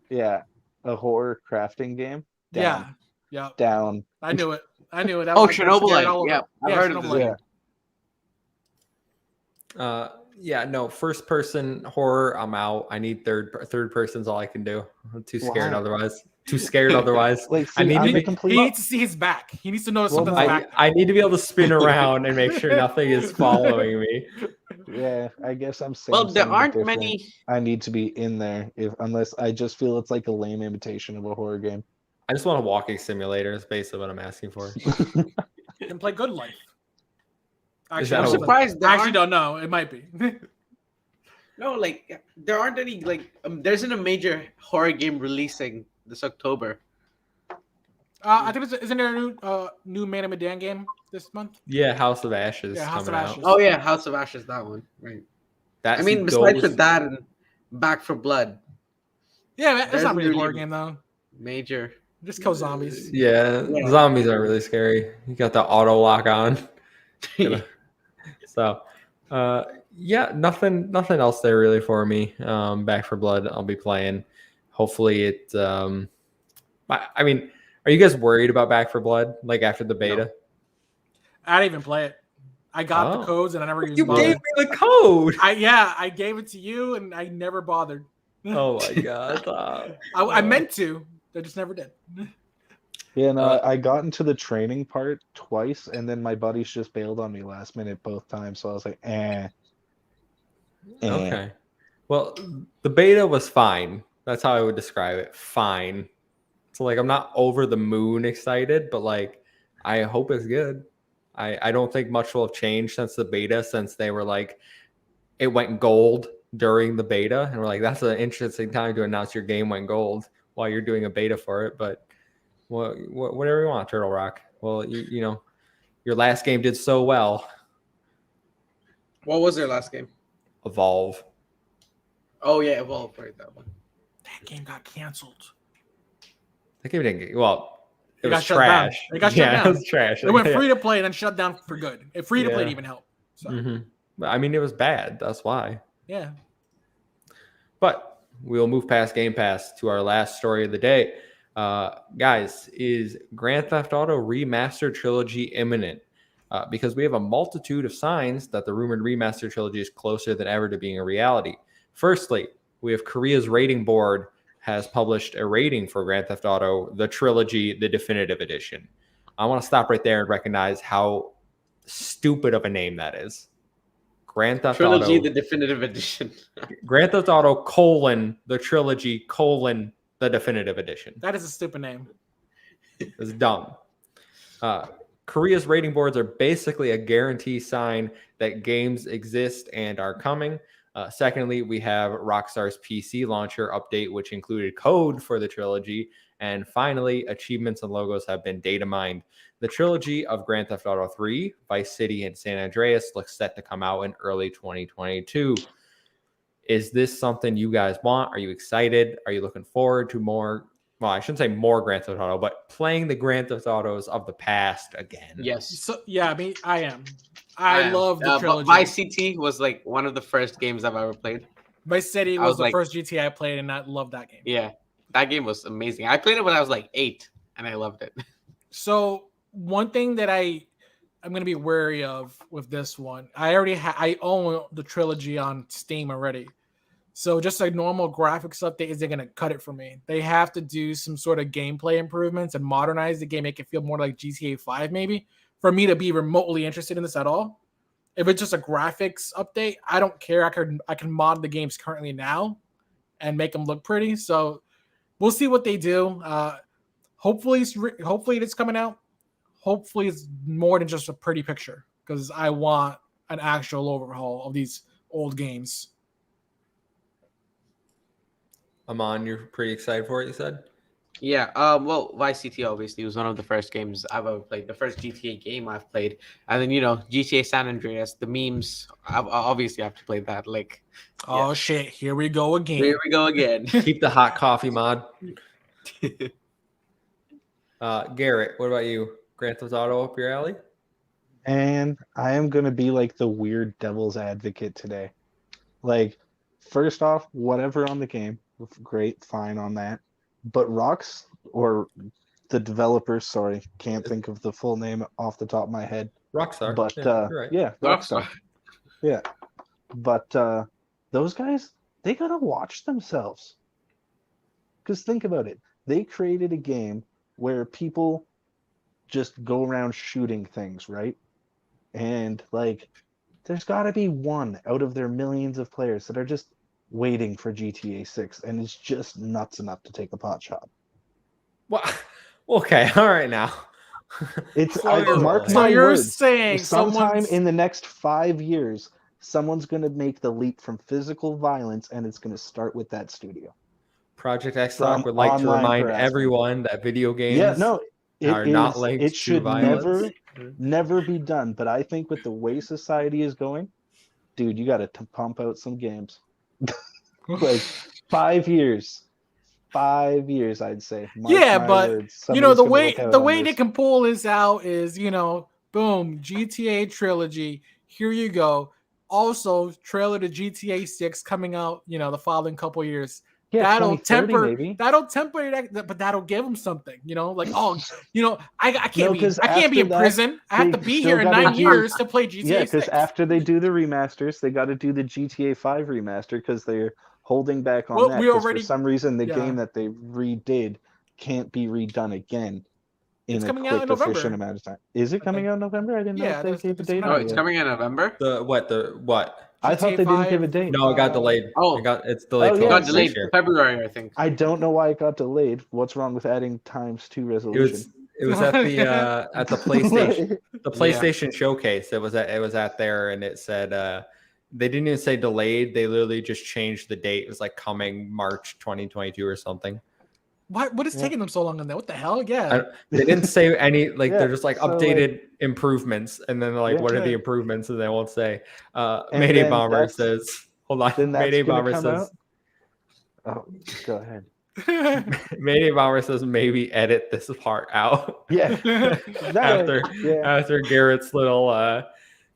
Yeah, a horror crafting game. Yeah. Yeah. Down. I knew it. That Oh, was- Chernobyl. scared all Yeah, over. I've heard of this. Chernobyl. Yeah. No, first person horror, I'm out. I need third person's all I can do. I'm too scared Why? otherwise. Too scared otherwise. Like, I see, need I'm to the be- complete. He needs to see his back. He needs to know Well, something's no, back. I need to be able to spin around and make sure nothing is following me. Yeah, I guess I'm saying. Well, there something aren't different. many. I need to be in there unless I just feel it's like a lame imitation of a horror game. I just want a walking simulator. Is basically what I'm asking for. You can play Good Life. Is Actually, that I'm a- surprised. I actually aren't- don't know. It might be. No, like there aren't any. Like there isn't a major horror game releasing this October. I think isn't there a new Man of Medan game this month? Yeah, House of Ashes Yeah, House coming of out. Ashes. Oh yeah, House of Ashes, that one. Right. That's I mean, besides goes- that and Back for Blood, Yeah, that's There's not really a really- horror game though. major. Just kill zombies. Yeah, Yeah. zombies are really scary. You got the auto lock on. So, yeah, nothing else there really for me. Back for Blood, I'll be playing. Hopefully, it. I mean, are you guys worried about Back for Blood? Like after the beta, I didn't even play it. I got Oh. the codes and I never even you bothered. gave me the code. I gave it to you and I never bothered. Oh my god! I meant to. I just never did. Yeah, no, Uh, I got into the training part twice, and then my buddies just bailed on me last minute both times. So I was like, eh. Okay. Well, the beta was fine. That's how I would describe it. Fine. So like I'm not over the moon excited, but like I hope it's good. I don't think much will have changed since the beta, since they were like it went gold during the beta, and we're like, that's an interesting time to announce your game went gold while you're doing a beta for it. But whatever you want, Turtle Rock. Well, you know, your last game did so well. What was their last game? Evolve. Oh yeah, Evolve, right, that one. That game got canceled. That game didn't get well. It It got was shut down. trash. It got shut yeah, down. It was trash. It went Yeah. free to play and then shut down for good. If free to play Yeah. didn't even help. So Mhm. But, I mean, it was bad. That's why. yeah. But we'll move past Game Pass to our last story of the day. Guys, is Grand Theft Auto Remastered Trilogy imminent? Because we have a multitude of signs that the rumored Remastered Trilogy is closer than ever to being a reality. Firstly, we have Korea's rating board has published a rating for Grand Theft Auto, the Trilogy, the Definitive Edition. I want to stop right there and recognize how stupid of a name that is. Grand Theft Trilogy, Auto. the definitive edition. Grand Theft Auto : the Trilogy : the Definitive Edition. That is a stupid name. It's dumb. Korea's rating boards are basically a guarantee sign that games exist and are coming. Secondly, we have Rockstar's PC launcher update, which included code for the trilogy. And finally, achievements and logos have been data mined. The trilogy of Grand Theft Auto 3, Vice City, and San Andreas looks set to come out in early 2022. Is this something you guys want? Are you excited? Are you looking forward to more? Well, I shouldn't say more Grand Theft Auto, but playing the Grand Theft Autos of the past again. Yes. So yeah, I mean, I am. I love the but trilogy. Vice City was like one of the first games I've ever played. Vice City I was was the like- first GTA I played, and I loved that game. Yeah, that game was amazing. I played it when I was like 8, and I loved it. So one thing that I'm gonna be wary of with this one, I own the trilogy on Steam already. So just a normal graphics update isn't gonna cut it for me. They have to do some sort of gameplay improvements and modernize the game, make it feel more like GTA 5 maybe, for me to be remotely interested in this at all. If it's just a graphics update, I don't care. I can mod the games currently now and make them look pretty. So we'll see what they do. Hopefully it's coming out. Hopefully it's more than just a pretty picture, because I want an actual overhaul of these old games. Amon, you're pretty excited for it, you said? Yeah, well, Vice City obviously was one of the first games I've ever played, the first GTA game I've played, and then GTA San Andreas, the memes. I obviously have to play that. Like, Oh shit, here we go again. here we go again. Keep the hot coffee mod. Garrett, what about you? Grand Theft Auto up your alley? And I am going to be like the weird devil's advocate today. Like, first off, whatever on the game, great, fine on that. But or the developers, sorry, can't think of the full name off the top of my head. Rockstar. But you're right. yeah, Rockstar. Yeah. But those guys, they got to watch themselves. Because think about it. They created a game where people just go around shooting things, right? And like, there's got to be one out of their millions of players that are just waiting for GTA 6, and it's just nuts enough to take a pot shot. Well, okay, all right now. It's So mark So my you're words, saying sometime in the next 5 years, someone's going to make the leap from physical violence, and it's going to start with that studio. Project XTalk From would like to online remind harassment. everyone that video games Yeah, no, are not linked it to should violence. never be done. But I think with the way society is going, dude, you got to pump out some games. Like 5 years. 5 years, I'd say. Mark Yeah, my but words. the Somebody's gonna way look out the on way this. they can pull this out is, boom, GTA trilogy. Here you go. Also, trailer to GTA 6 coming out, the following couple years. Yeah, That'll 2030 temper maybe. that, but that'll give them something, like, I can't be because I can't be after in that, prison. I have to they be still here in gotta 9 do- years to play GTA Yeah, because 6. after they do the remasters, they got to do the GTA 5 remaster because they're holding back on Well, that. we 'Cause already- for some reason, the yeah. game that they redid can't be redone again in It's a coming quick, out in November. efficient amount of time. Is it coming out in November? I didn't know Yeah, if they that's- gave a it's date coming on out. Oh, it it's yet. coming in November. The what? I thought they didn't give a date. No, it got delayed. Oh. It's delayed Oh, till It yeah, got next delayed year. to February, I think. I don't know why it got delayed. What's wrong with adding times 2 resolution? It was at the PlayStation Like, PlayStation showcase. It was at there, and it said they didn't even say delayed. They literally just changed the date. It was like coming March 2022 or something. What is taking them so long on that? What the hell? Yeah. They didn't say any Yeah, they're just like so, updated improvements, and then they're like, Yeah. what are the Yeah. improvements? And they won't say. And Mayday then Bomber that's- says, hold on. then that's Mayday gonna Bomber come says. out. Oh, go ahead. Mayday Bomber says maybe edit this part out. Yeah. after yeah. after Garrett's little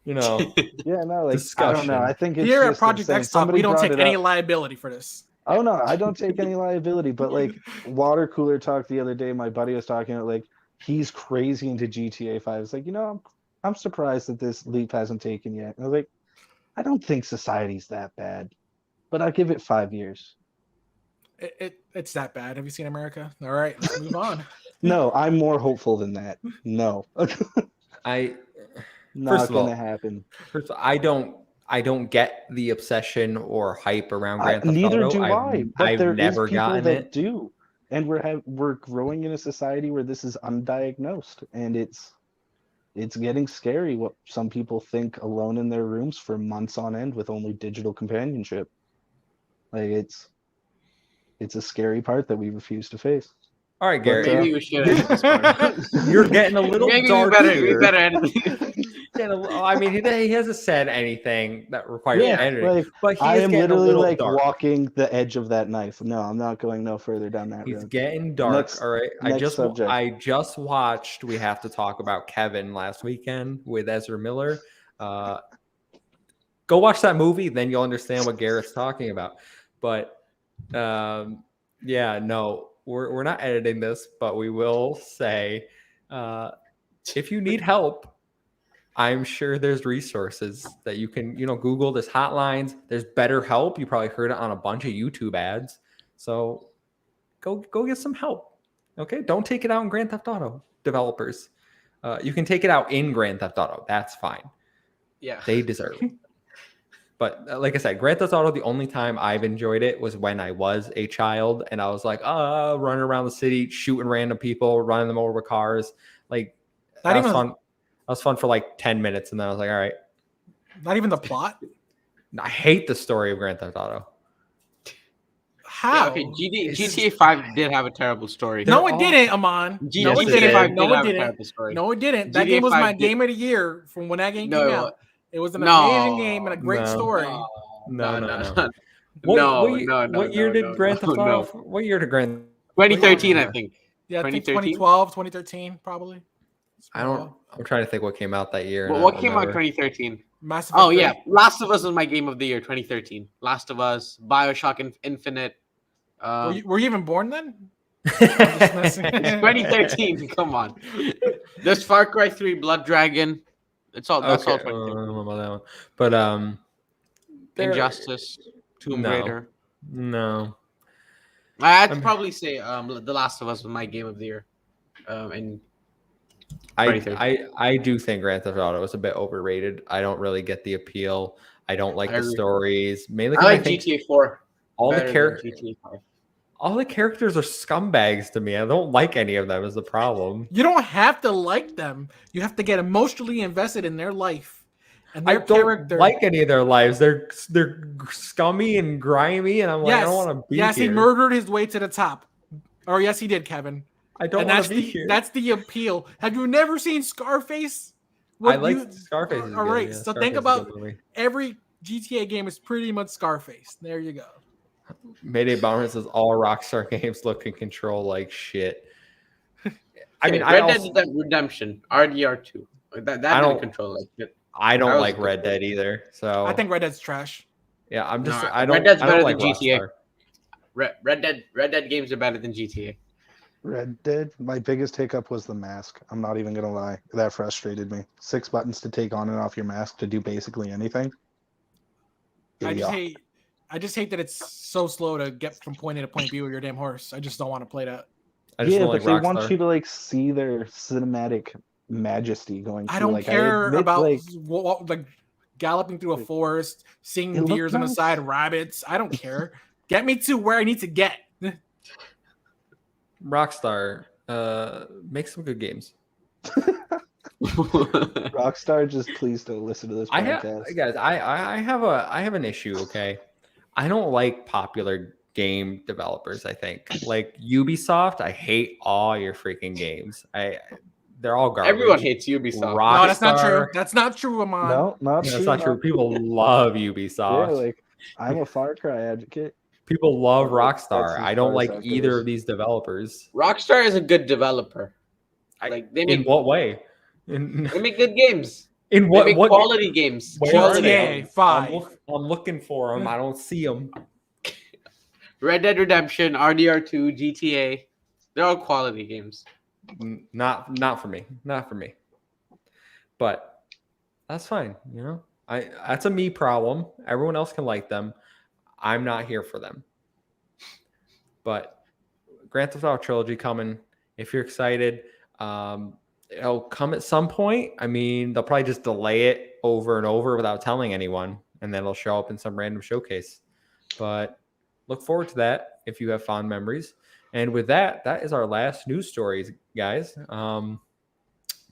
Yeah, no, like I don't discussion. know. I think it's Here at just Project insane. X Talk, Somebody we don't brought take it any up. liability for this. Oh no, I don't take any liability. But like water cooler talk the other day, my buddy was talking about like he's crazy into GTA 5. It's like, I'm surprised that this leap hasn't taken yet. And I was like, I don't think society's that bad, but I'll give it 5 years. It's that bad. Have you seen America? All right, let's move on. No, I'm more hopeful than that. No, I not First of all, gonna happen. first of all, I don't get the obsession or hype around Grand Theft Neither Auto. do I. But I've there is never people gotten that it. do, and we're growing in a society where this is undiagnosed, and it's getting scary. What some people think alone in their rooms for months on end with only digital companionship. Like it's a scary part that we refuse to face. All right, Garrett, Maybe we should edit this part. you're getting a little Maybe dark we here. better edit it. I mean, he hasn't said anything that requires Yeah, editing, like but he I is am getting a literally little like dark. walking the edge of that knife. No, I'm not going no further down that He's road. getting dark. Next- all right. next subject. I just watched We Have to Talk About Kevin last weekend with Ezra Miller. Go watch that movie, then you'll understand what Garrett's talking about. But yeah, no, we're not editing this, but we will say if you need help, I'm sure there's resources that you can, Google. There's hotlines. There's BetterHelp. You probably heard it on a bunch of YouTube ads. So go get some help. Okay, don't take it out in Grand Theft Auto developers. You can take it out in Grand Theft Auto. That's fine. Yeah, they deserve it. But like I said, Grand Theft Auto, the only time I've enjoyed it was when I was a child and I was like, running around the city, shooting random people, running them over with cars. Like, that was fun. That was fun for like 10 minutes. And then I was like, all right. Not even the plot? I hate the story of Grand Theft Auto. How? Yeah, okay, GTA 5 did have a terrible story. No, it didn't, Aman. GTA 5 no, did it have a didn't. terrible story. No, it didn't. That game was my game of the year from when that game came out. It was an amazing game and a great story. No. What year did Grand Theft Auto? What year did Grand? 2013, I think. Yeah, I think 2012, 2013, probably. I'm trying to think what came out that year. What came out 2013? Mass Effect 3. Yeah, Last of Us was my game of the year, 2013. Last of Us, BioShock Infinite. Were you even born then? It's 2013. Come on. There's Far Cry 3, Blood Dragon. That's all 2013. But Injustice, Tomb Raider. No. I'd probably say The Last of Us was my game of the year. And I do think Grand Theft Auto is a bit overrated. I don't really get the appeal. I don't like the stories. Mainly I like GTA 4. All the characters are scumbags to me. I don't like any of them is the problem. You don't have to like them. You have to get emotionally invested in their life. And their I don't like any of their lives. They're scummy and grimy, and I'm like, I don't want to be here. Yes, he murdered his way to the top. Or yes, he did, Kevin. I don't want to be here. That's the appeal. Have you never seen Scarface? Scarface. All right, yeah, so Scarface think about every GTA game is pretty much Scarface. There you go. Mayday Bomber says all Rockstar games look and control like shit. I mean, Red Dead Redemption, RDR2. That didn't control like shit. I don't like Red Dead either. So I think Red Dead's trash. Yeah, I'm just. Red Dead's better than GTA. Red Dead games are better than GTA. Red Dead. My biggest hiccup was the mask. I'm not even gonna lie. That frustrated me. 6 buttons to take on and off your mask to do basically anything. I just hate that it's so slow to get from point A to point B with your damn horse. I just don't want to play that. But they want you to see their cinematic majesty going. I don't care about galloping through a forest, seeing deers on the side, rabbits. I don't care. Get me to where I need to get. Rockstar, make some good games. Rockstar, just please don't listen to this podcast. Guys, I have an issue. Okay, I don't like popular game developers. I think like Ubisoft. I hate all your freaking games. They're all garbage. Everyone hates Ubisoft. Rockstar, no, that's not true. That's not true, Aman. No, that's not true. People love Ubisoft. Yeah, like I'm a Far Cry advocate. People love Rockstar. I don't like either of these developers. Rockstar is a good developer. In what way? They make good games. In what? They make quality games. GTA 5. I'm looking for them. I don't see them. Red Dead Redemption, RDR2, GTA. They're all quality games. Not for me. Not for me. But that's fine. That's a me problem. Everyone else can like them. I'm not here for them. But Grand Theft Auto Trilogy coming. If you're excited, it'll come at some point. I mean, they'll probably just delay it over and over without telling anyone, and then it'll show up in some random showcase. But look forward to that if you have fond memories. And with that is our last news stories, guys.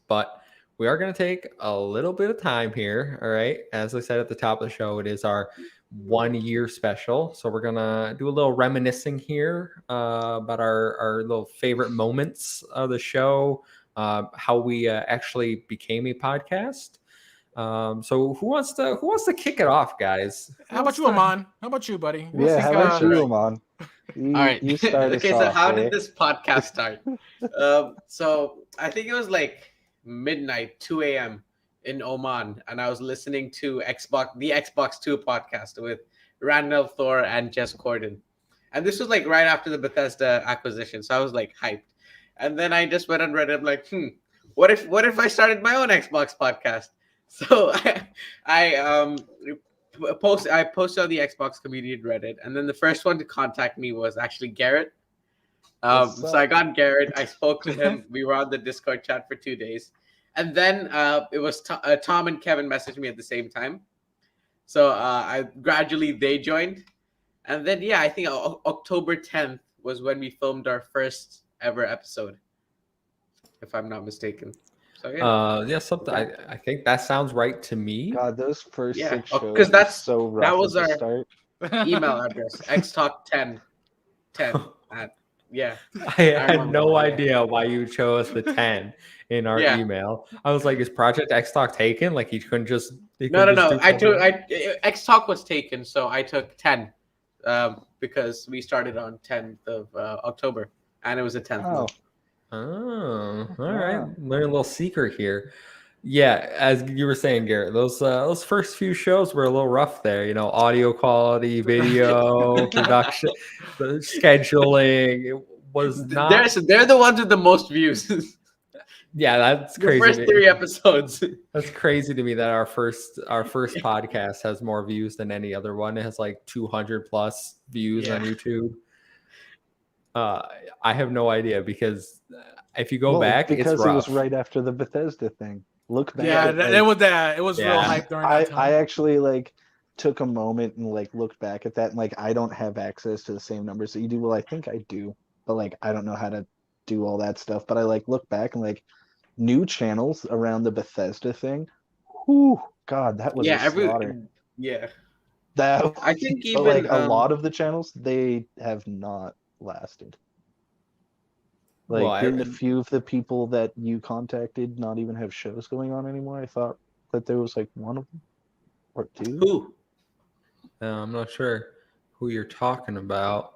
But we are going to take a little bit of time here. All right. As I said at the top of the show, it is our 1 year special. So we're going to do a little reminiscing here about our little favorite moments of the show, how we actually became a podcast. So who wants to kick it off, guys? How about you, Aman? How about you, buddy? Yeah, how about you, Aman? All right. You start us so off, how did this podcast start? So I think it was like midnight, 2 a.m. in Oman, and I was listening to the Xbox 2 podcast with Randall Thor and Jess Corden. And this was like right after the Bethesda acquisition, so I was like hyped. And then I just went on Reddit, I'm like, what if I started my own Xbox podcast? So I posted on the Xbox community at Reddit, and then the first one to contact me was actually Garrett. So I got Garrett. I spoke to him. We were on the Discord chat for 2 days, and then it was Tom and Kevin messaged me at the same time. So they joined, and then I think October 10th was when we filmed our first ever episode, if I'm not mistaken. So something. I think that sounds right to me. God, those first 6 shows because that's so rough. That was at the our start. email address, xtalk10 at. Yeah, I had no idea why you chose the 10 in our email. I was like, is Project XTalk taken? Like, he couldn't just. No. XTalk was taken, so I took 10 because we started on 10th of October, and it was the 10th. Oh, all right. Learn a little secret here. Yeah, as you were saying, Garrett, those first few shows were a little rough there. You know, audio quality, video, production, the scheduling. It was not. They're the ones with the most views. Yeah, that's crazy. The first 3 episodes. That's crazy to me that our first podcast has more views than any other one. It has like 200 plus views on YouTube. I have no idea because if you go back, because it's rough. It was right after the Bethesda thing. Look back. Yeah, it was real hype during that time. I actually took a moment and looked back at that, and I don't have access to the same numbers that you do. Well, I think I do, but I don't know how to do all that stuff. But I look back and new channels around the Bethesda thing. Whew, God, that was a slaughter. That I think even a lot of the channels, they have not lasted. Didn't a few of the people that you contacted not even have shows going on anymore? I thought that there was one of them or 2. Who? I'm not sure who you're talking about.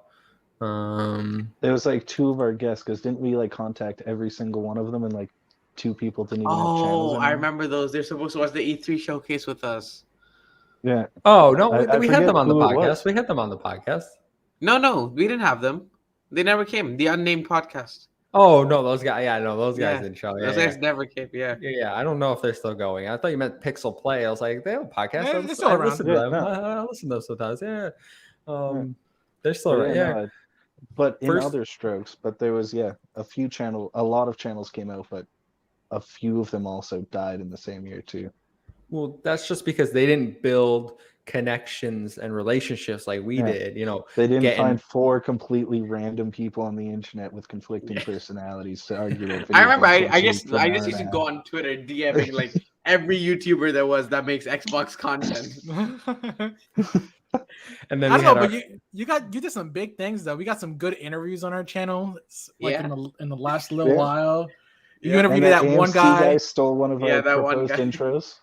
There was 2 of our guests, because didn't we contact every single one of them, and 2 people didn't even have channels anymore? I remember those. They're supposed to watch the E3 showcase with us. Yeah. Oh no, we had forget them on the who it podcast. was. We had them on the podcast. No, we didn't have them. They never came. The unnamed podcast. Oh no, those guys. Yeah, no, those guys didn't show. Those guys never came. Yeah. I don't know if they're still going. I thought you meant Pixel Play. I was like, they have a podcast. Yeah, they're still I around. listen to them. I listen to them sometimes. Yeah. They're still around. Yeah. No, but in other strokes, but there was a lot of channels came out, but a few of them also died in the same year too. Well, that's just because they didn't build connections and relationships like we did. They didn't find 4 completely random people on the internet with conflicting personalities to argue about. I remember I just used to go on Twitter DMing every YouTuber that makes Xbox content. And then I don't know, but you did some big things though. We got some good interviews on our channel, in the last little while. You interviewed that one guy. Stole one of our proposed intros.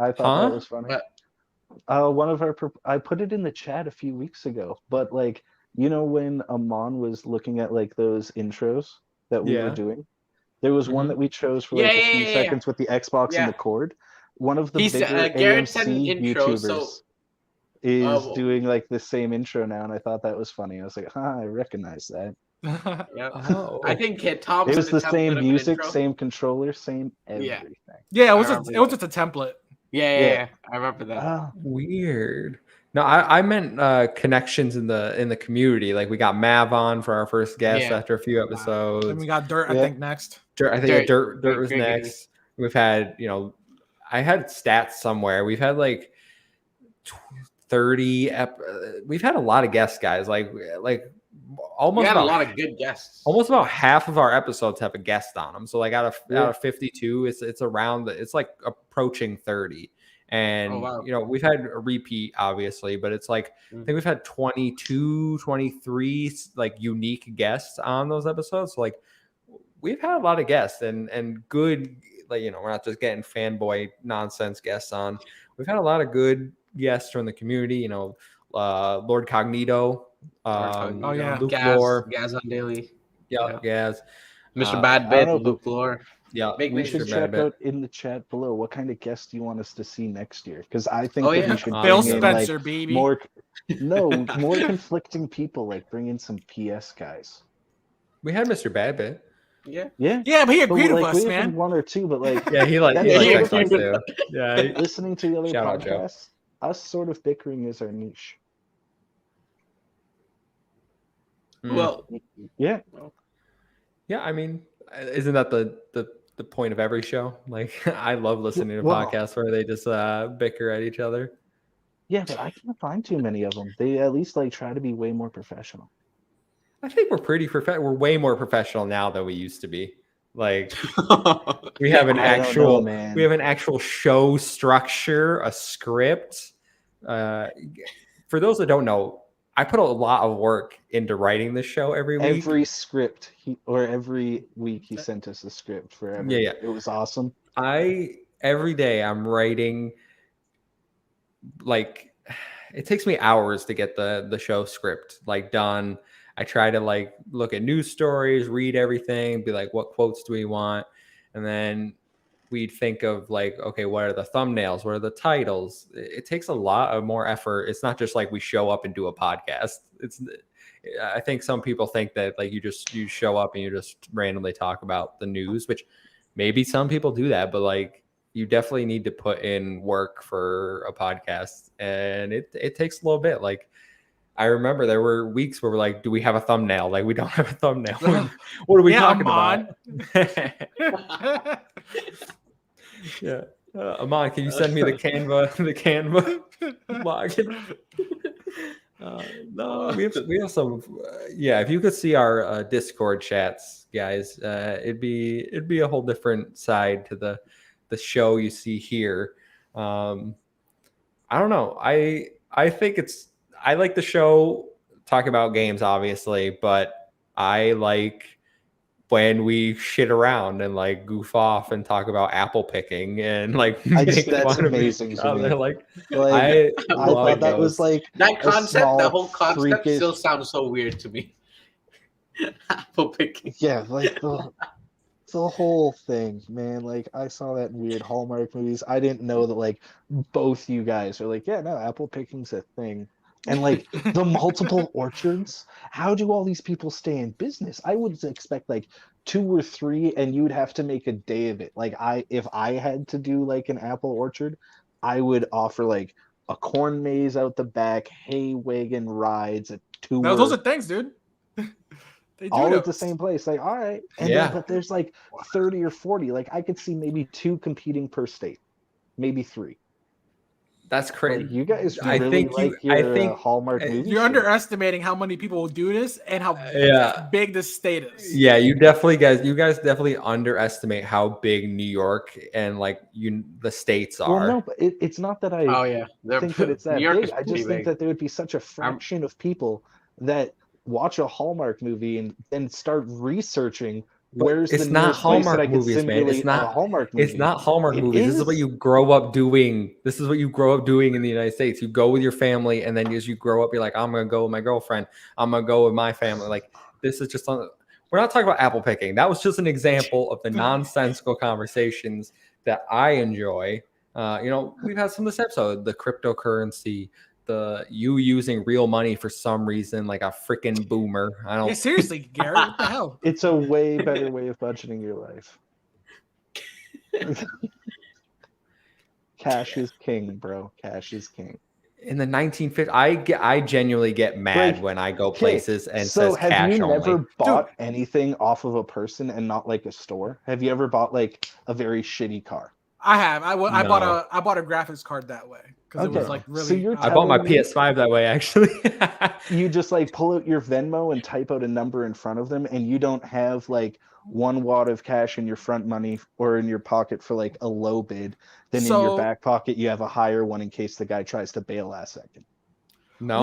I thought that was funny. I put it in the chat a few weeks ago, but when Amon was looking at those intros that we were doing, there was one that we chose for a few seconds with the Xbox and the cord. One of the bigger AMC YouTubers is doing the same intro now, and I thought that was funny. I was like, I recognize that. I think Tom. It was the same music, same controller, same everything. Yeah, it was just a template. Yeah. I remember that. Weird. No, I meant connections in the community. We got Mav on for our first guest after a few episodes. And we got Dirt, I think, next. Dirt was next. We've had, I had stats somewhere. We've had 30. We've had a lot of guests, guys. Almost we had a lot of good guests. Almost about half of our episodes have a guest on them. So out of 52, it's around it's approaching 30. And we've had a repeat obviously, but it's I think we've had 22, 23 unique guests on those episodes. So we've had a lot of guests and good, we're not just getting fanboy nonsense guests on. We've had a lot of good guests from the community, Lord Cognito, Luke Lore, Gaz on Daily, Gaz, Mr. Bad Bit, Luke Lore. Yeah, Big We names. should Mr. check Badbit. out in the chat below what kind of guests do you want us to see next year, because I think Oh, that yeah. we should Phil bring in Spencer, like baby. more conflicting people, like bring in some PS guys. We had Mr. Badbit. Yeah. Yeah, Yeah, but he but agreed with like us, we have man. one or two, but like Yeah, he that's likes he sort of Xbox agreed too. Yeah. listening to the other Shout out, Joe. podcasts. Us sort of bickering is our niche. Well, Yeah, Yeah, I mean, isn't that the point of every show? Like, I love listening to Well- podcasts where they just bicker at each other. yeah, but I can't find too many of them. They at least like try to be way more professional. I think we're pretty we're way more professional now than we used to be. Like, we have an I don't know, actual man. we have an actual show structure, a script. For those that don't know, I put a lot of work into writing this show every week. Every script every week he sent us a script forever. Yeah. It was awesome. Every day I'm writing, like, it takes me hours to get the show script like done. I try to like look at news stories, read everything, be like, what quotes do we want? And then we'd think of like, okay, what are the thumbnails? What are the titles? It takes a lot of more effort. It's not just like we show up and do a podcast. I think some people think that like you show up and you just randomly talk about the news, which maybe some people do that, but like you definitely need to put in work for a podcast, and it takes a little bit. Like, I remember there were weeks where we're like, do we have a thumbnail? Like, we don't have a thumbnail. What are we talking about? Yeah. Amon, can you send me the Canva login? No, we have some. Yeah, if you could see our Discord chats, guys, it'd be a whole different side to the show you see here. I don't know. I think I like the show, talk about games, obviously, but I like when we shit around and like goof off and talk about apple picking and like That's amazing to me. Like, I love thought that was those. like that concept, small, the whole concept freakish- still sounds so weird to me. Apple picking. yeah, like the whole thing, man. Like I saw that in weird Hallmark movies. I didn't know that like both you guys are like, yeah, no, apple picking's a thing. And like the multiple orchards, how do all these people stay in business? I would expect like 2 or 3, and you would have to make a day of it. Like if I had to do like an apple orchard, I would offer like a corn maze out the back, hay wagon rides, a tour. No, those are things, dude. They do all those. at the same place. Like, all right. And Yeah. then, but there's like 30 or 40. Like I could see maybe 2 competing per state, maybe 3. That's crazy. Like, you guys I really think like you- I your think- Hallmark movies. You're underestimating how many people will do this and how Yeah. big the state is. Yeah, you guys definitely underestimate how big New York and like the states are. Well, no, but it's not that I Oh yeah, think that it's that New York big. is I pretty just think big. that there would be such a fraction of people that watch a Hallmark movie and start researching But where's it's the not nearest place that Hallmark I could movies, man. simulate It's not- a Hallmark movie. It's not Hallmark It movies. This is what is. you grow up doing. This is what you grow up doing in the United States. You go with your family, and then as you grow up, you're like, I'm gonna go with my girlfriend. I'm gonna go with my family. Like, this is just we're not talking about apple picking. That was just an example of the nonsensical conversations that I enjoy. We've had some of this episode, the cryptocurrency, you using real money for some reason, like a freaking boomer. I don't. Yeah, seriously, Gary, what the hell? It's a way better way of budgeting your life. Cash is king, bro. Cash is king. In the 1950s, I genuinely get mad Like, when I go okay, places and so says have cash you only. never bought anything off of a person and not like a store? Have you ever bought like a very shitty car? I have. I No. bought a graphics card that way because it was Okay, like so really. you're I bought my telling me- PS5 that way, actually. You just like pull out your Venmo and type out a number in front of them, and you don't have like 1 wad of cash in your front money or in your pocket for like a low bid. Then in your So- back pocket, you have a higher one in case the guy tries to bail last second. No.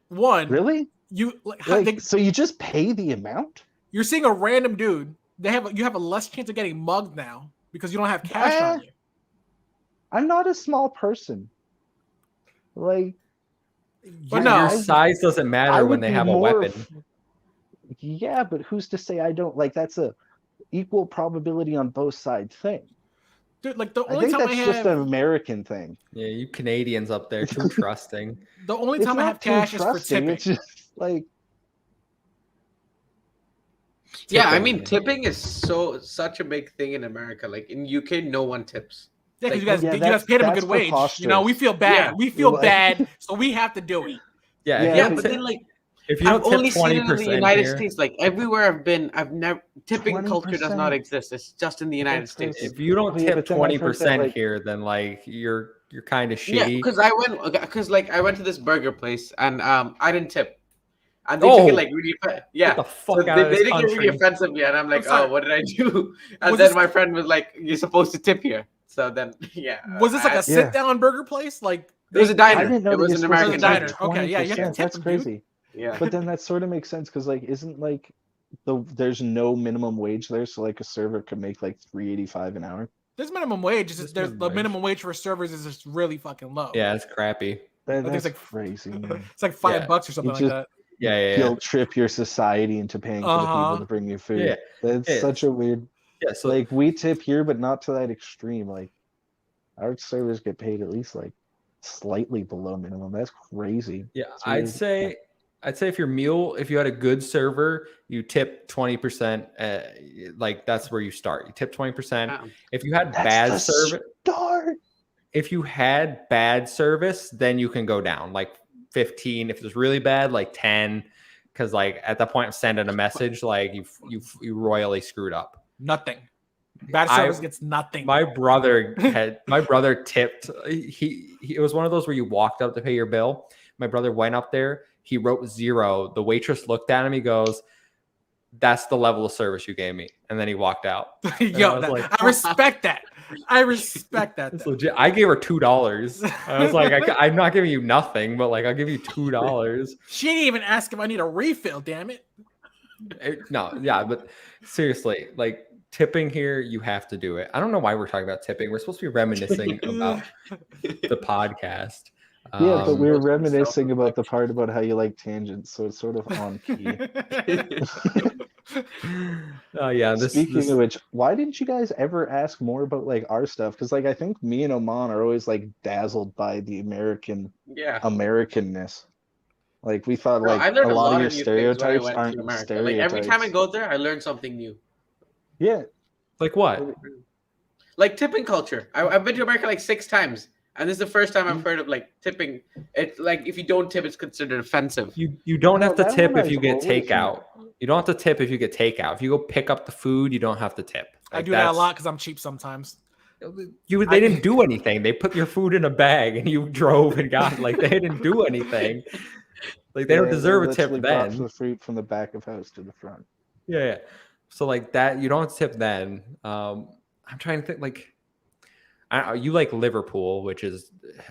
One. Really? You like, Like, so you just pay the amount? you're seeing a random dude. You have a less chance of getting mugged now because you don't have cash on you. I'm not a small person. Like, But Your no, size doesn't I matter when would they be have a more weapon. of- yeah, but who's to say I don't? Like, that's a equal probability on both sides thing. Dude, like the I only think time that's I just have an American thing. Yeah, you Canadians up there too trusting. the only It's time I not have too cash is for trusting. tipping. It's just like Yeah, I Tipping, mean man. tipping is such a big thing in America. Like in UK, no one tips. Yeah, because Like, you guys paid him a that's good wage. You know, we preposterous. feel bad. Yeah. We feel Like- bad, so we have to do it. Yeah, Yeah, yeah, if but you then don't like tip, if you I've don't only tip seen it in the 20% United here, States. Like everywhere I've been, I've never tipping culture does not 20%. exist. It's just in the United That's States. crazy. if you don't Oh, yeah, tip but then I've heard that, 20% like- here, then like you're kind of Yeah, shitty. because I went to this burger place and I didn't tip. And they took it like really Get the fuck so out they of this didn't get really country. offensively, and I'm like, sorry. oh, what did I do? And Was then this- my friend was like, you're supposed to tip here. So then, yeah. Was this like a I- sit-down burger place? Like It was a I diner. didn't know It that was you're an supposed to American tip diner. diner. Okay, yeah, you have to 20%. tip That's them, dude. crazy. Yeah. But then that sort of makes sense because like isn't like there's no minimum wage there, so like a server could make like $3.85 an hour. There's minimum wage. It's just, There's there's minimum the wage. minimum wage for servers is just really fucking low. Yeah, it's crappy. think it's That's like- crazy, man. It's like $5 Yeah. or something like just- that. Yeah. Guilt trip your society into paying for the Uh-huh. people to bring you food. Yeah. That's Yeah. such a weird. Yeah, so Like we tip here, but not to that extreme. Like our servers get paid at least like slightly below minimum. That's crazy. yeah, It's I'd weird. say if you had a good server, you tip 20%. Like that's where you start. You tip 20%. If you had That's bad the service, start. if you had bad service, then you can go down like 15. If it's really bad, like 10. Because like at that point, I'm sending a message like you royally screwed up. Nothing. Bad I- service gets nothing. My brother tipped. It was one of those where you walked up to pay your bill. My brother went up there. He wrote 0. The waitress looked at him. He goes, "That's the level of service you gave me." And then he walked out. Yo, I was like- I respect that. I respect that. It's legit. I gave her $2. I was like, I'm not giving you nothing, but like I'll give you $2. She didn't even ask if I need a refill. Damn it. No, yeah, but seriously, like tipping here, you have to do it. I don't know why we're talking about tipping. We're supposed to be reminiscing about the podcast. Yeah, but we were Most reminiscing about the part about how you like tangents, so it's sort of on key. Yeah. Speaking of which, why didn't you guys ever ask more about like our stuff? Because like I think me and Oman are always like dazzled by the Americanness. Like we thought Bro, like I learned a lot of your new things when I stereotypes went to aren't America. stereotypes. Like every time I go there, I learn something new. Yeah, like what? Like tipping culture. I've been to America like 6 times, and this is the first time I've heard of like tipping. It's like if you don't tip, it's considered offensive. You don't No, have to that tip one if you I've get always takeout. You don't have to tip if you get takeout. If you go pick up the food, you don't have to tip. I Like, do that a that's- lot because I'm cheap sometimes. They didn't do anything. They put your food in a bag and you drove and got like they didn't do anything. Like they don't deserve a tip literally brought then. the fruit from the back of house to the front. Yeah. So like that, you don't tip then. I'm trying to think like you like Liverpool, which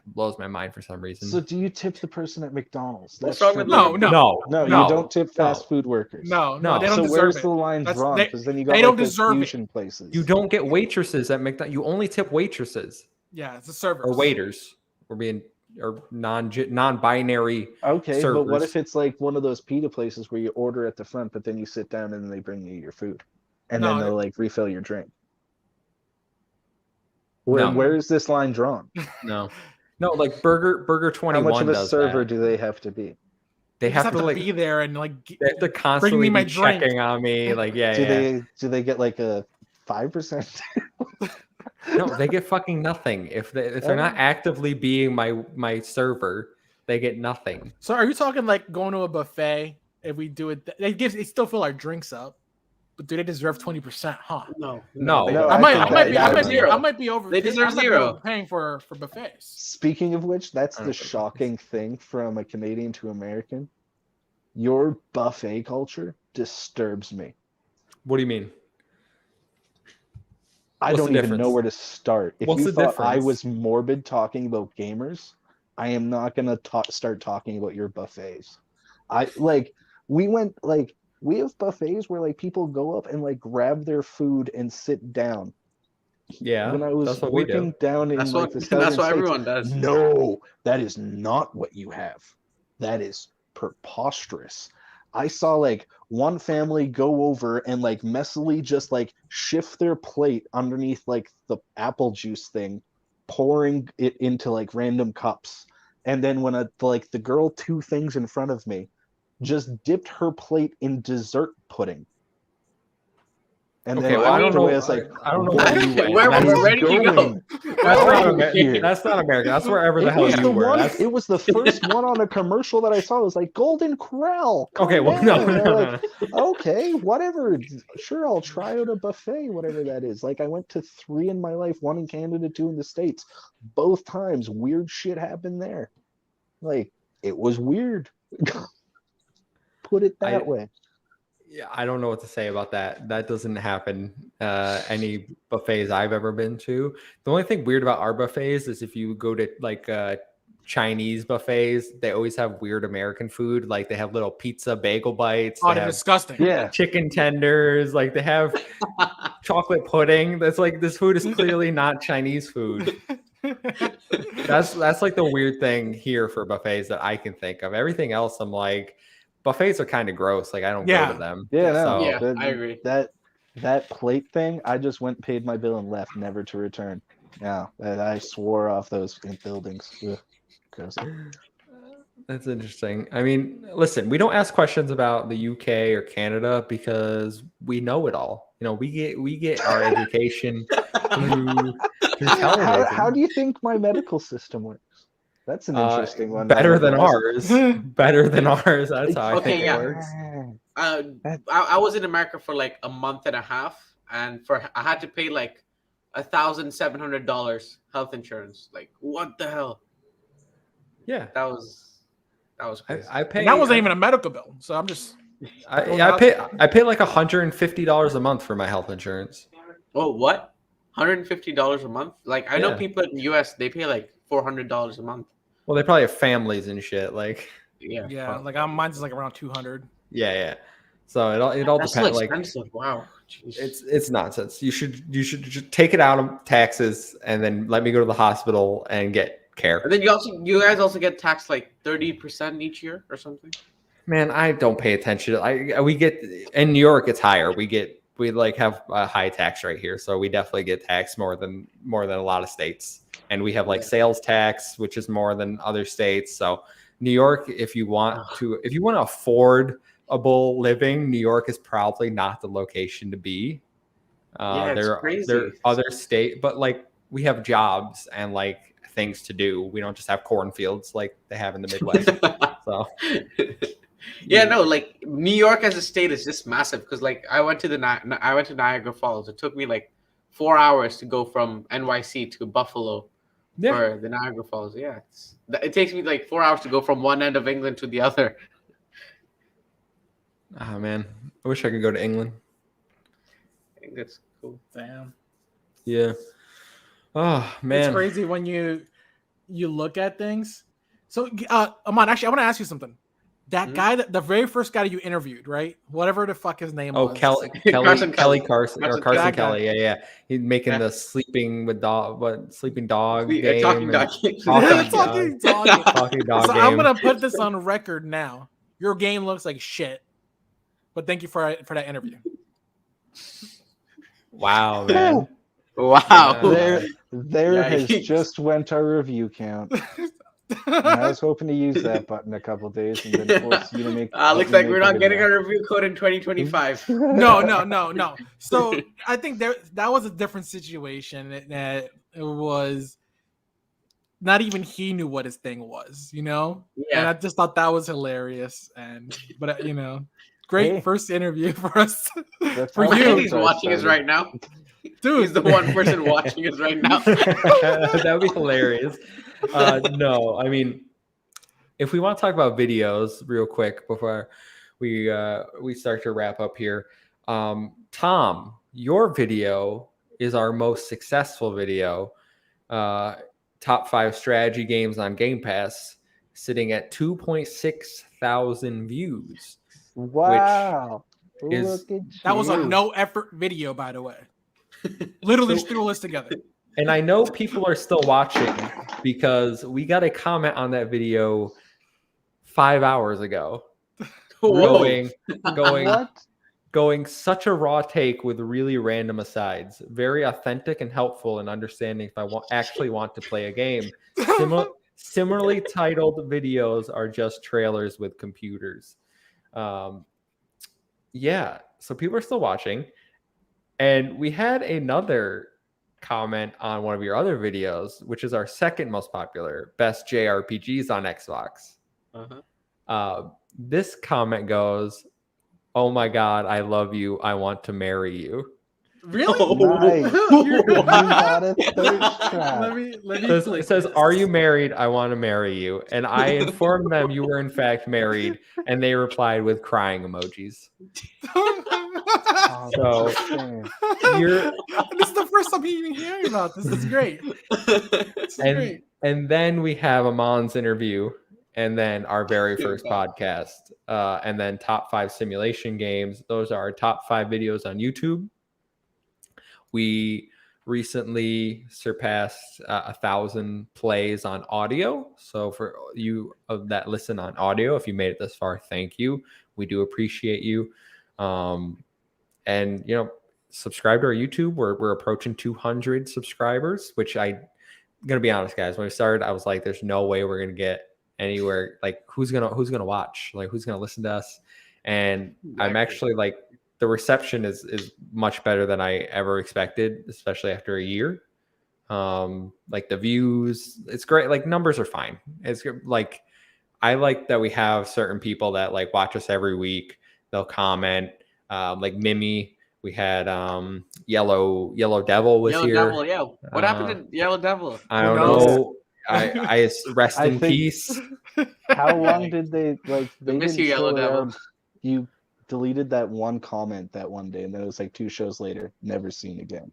blows my mind for some reason. So do you tip the person at McDonald's? What's wrong with triple. No, no, No, you don't tip fast food workers. No, No. they don't So deserve where's it. the line That's- drawn? they- Because then you got they like don't those deserve it. fusion places. You don't get waitresses at McDonald's. You only tip waitresses Yeah, it's a server. or waiters. We're being or non-binary. Okay, but what servers. if it's like one of those pita places where you order at the front, but then you sit down and then they bring you your food, and then No, they'll like refill your drink? No. Where is this line drawn? No, like Burger How 21 much of a does server that. do they have to be? They You just have to like be there and like. they have to constantly my be drink. checking on me. Like yeah, Do yeah. they get like a 5%? No, they get fucking nothing if they're not actively being my server. They get nothing. So are you talking like going to a buffet? If we do it, they still fill our drinks up, but do they deserve 20%? Huh? No, No. they No, don't. I might, think I might that- be, that I might was be, zero. I might be over. They deserve I might be zero. paying for buffets. Speaking of which, that's I don't the think it is. shocking thing from a Canadian to American. Your buffet culture disturbs me. What do you mean? I What's don't the even know difference? where to start. If What's you the thought I difference? was morbid talking about gamers, I am not gonna start talking about your buffets. We have buffets where like people go up and like grab their food and sit down. Yeah, When I was that's what we do. working down in That's like what the southern that's what states, everyone does. no, that is not what you have. That is preposterous. I saw like one family go over and like messily just like shift their plate underneath like the apple juice thing, pouring it into like random cups. And then when the girl 2 things in front of me just dipped her plate in dessert pudding. And Okay, then well, I don't know. afterwards, it's like, I don't know what where you went. Where is did you go? going That's not, on here? That's not America. That's wherever the hell was you the were. one. That's... It was the first one on a commercial that I saw. It was like Golden Corral. Okay, come well, down. no. And I'm like, okay, whatever. Sure, I'll try out a buffet, whatever that is. Like I went to 3 in my life, 1 in Canada, 2 in the States. Both times, weird shit happened there. Like it was weird. Put it that way. Yeah, I don't know what to say about that. That doesn't happen any buffets I've ever been to. The only thing weird about our buffets is if you go to like Chinese buffets, they always have weird American food. Like they have little pizza bagel bites. Oh, they they're have disgusting. Yeah. chicken tenders. Like they have chocolate pudding. That's like, this food is clearly not Chinese food. That's like the weird thing here for buffets that I can think of. Everything else, I'm like, buffets are kind of gross. Like I don't go to them. Yeah, no, So, Yeah, I agree. That plate thing, I just went, paid my bill, and left, never to return. Yeah, I swore off those buildings. Ugh, gross. that's interesting. I mean, listen, we don't ask questions about the UK or Canada because we know it all. You know, we get our education through television. How do you think my medical system works? That's an interesting one. Better than ours. Better than ours. That's how I think it works. I was in America for like a month and a half, and I had to pay like $1,700 health insurance. Like, what the hell? Yeah, that was crazy. I pay. And that wasn't even a medical bill, so I'm just. I pay like $150 a month for my health insurance. Oh, what? $150 a month? Like I know people in the US, they pay like $400 a month. Well, they probably have families and shit. Like, yeah, like mine's like around 200. Yeah. So it all That's depends. so like, expensive. Wow, jeez. it's nonsense. You should just take it out of taxes and then let me go to the hospital and get care. And then you guys also get taxed like 30% each year or something. Man, I don't pay attention. We get in New York, it's higher. We like have a high tax rate here, so we definitely get taxed more than a lot of states. And we have like sales tax, which is more than other states. So New York, if you want to affordable living, New York is probably not the location to be. There are other state, but like we have jobs and like things to do. We don't just have cornfields like they have in the Midwest. So yeah, no, like New York as a state is just massive because like I went to Niagara Falls. It took me like 4 hours to go from NYC to Buffalo for the Niagara Falls. Yeah, it takes me like 4 hours to go from one end of England to the other. Oh man, I wish I could go to England. I think that's cool. Damn. Yeah. Oh man, it's crazy when you look at things. So, Aman, actually, I want to ask you something. That guy, the very first guy that you interviewed, right? Whatever the fuck his name was. Carson Kelly. Yeah. He's making the sleeping dog game. Talking dog game. Talking dog So game. I'm gonna put this on record now. Your game looks like shit, but thank you for that interview. Wow, man. Wow. There has just went our review count. I was hoping to use that button a couple of days and then force you to make. Looks like we're not getting a review code in 2025. No. So I think that was a different situation. It was not even he knew what his thing was, you know. Yeah. And I just thought that was hilarious. But great first interview for us. For you, he's watching us right now. Dude, he's the one person watching us right now. That would be hilarious. No, I mean, if we want to talk about videos real quick before we start to wrap up here, Tom, your video is our most successful video. Top 5 strategy games on Game Pass, sitting at 2.6 thousand views. Wow. That was a no effort video, by the way. Literally just threw a list together. And I know people are still watching because we got a comment on that video 5 hours ago. going What? going such a raw take with really random asides. Very authentic and helpful in understanding if I actually want to play a game. Similarly titled videos are just trailers with computers. Yeah, so people are still watching. And we had another comment on one of your other videos, which is our second most popular, best JRPGs on Xbox. This comment goes, "Oh my God, I love you. I want to marry you." Really? Nice. You You're- got a thirst trap. let me It says, "Are you married? I want to marry you." And I informed them you were in fact married, and they replied with crying emojis. Oh, So, that's a shame. This is the first time even hearing about this. It's great. This is great. And then we have Amon's interview, and then our very first podcast, and then top 5 simulation games. Those are our top 5 videos on YouTube. We recently surpassed 1,000 plays on audio. So for you that listen on audio, if you made it this far, thank you. We do appreciate you. And subscribe to our YouTube. We're approaching 200 subscribers, which I'm gonna be honest, guys. When we started, I was like, "There's no way we're gonna get anywhere. Like, who's gonna watch? Like, who's gonna listen to us?" And I'm actually like, the reception is much better than I ever expected, especially after a year. Like the views, it's great. Like numbers are fine. It's like, I like that we have certain people that like watch us every week. They'll comment. Like Mimi, we had Yellow Devil was Yellow here. Devil, yeah. What happened to Yellow Devil? I don't know. I rest in peace. How long did they like? They miss didn't you, Yellow show Devil. around. You deleted that one comment that one day, and then it was like 2 shows later, never seen again.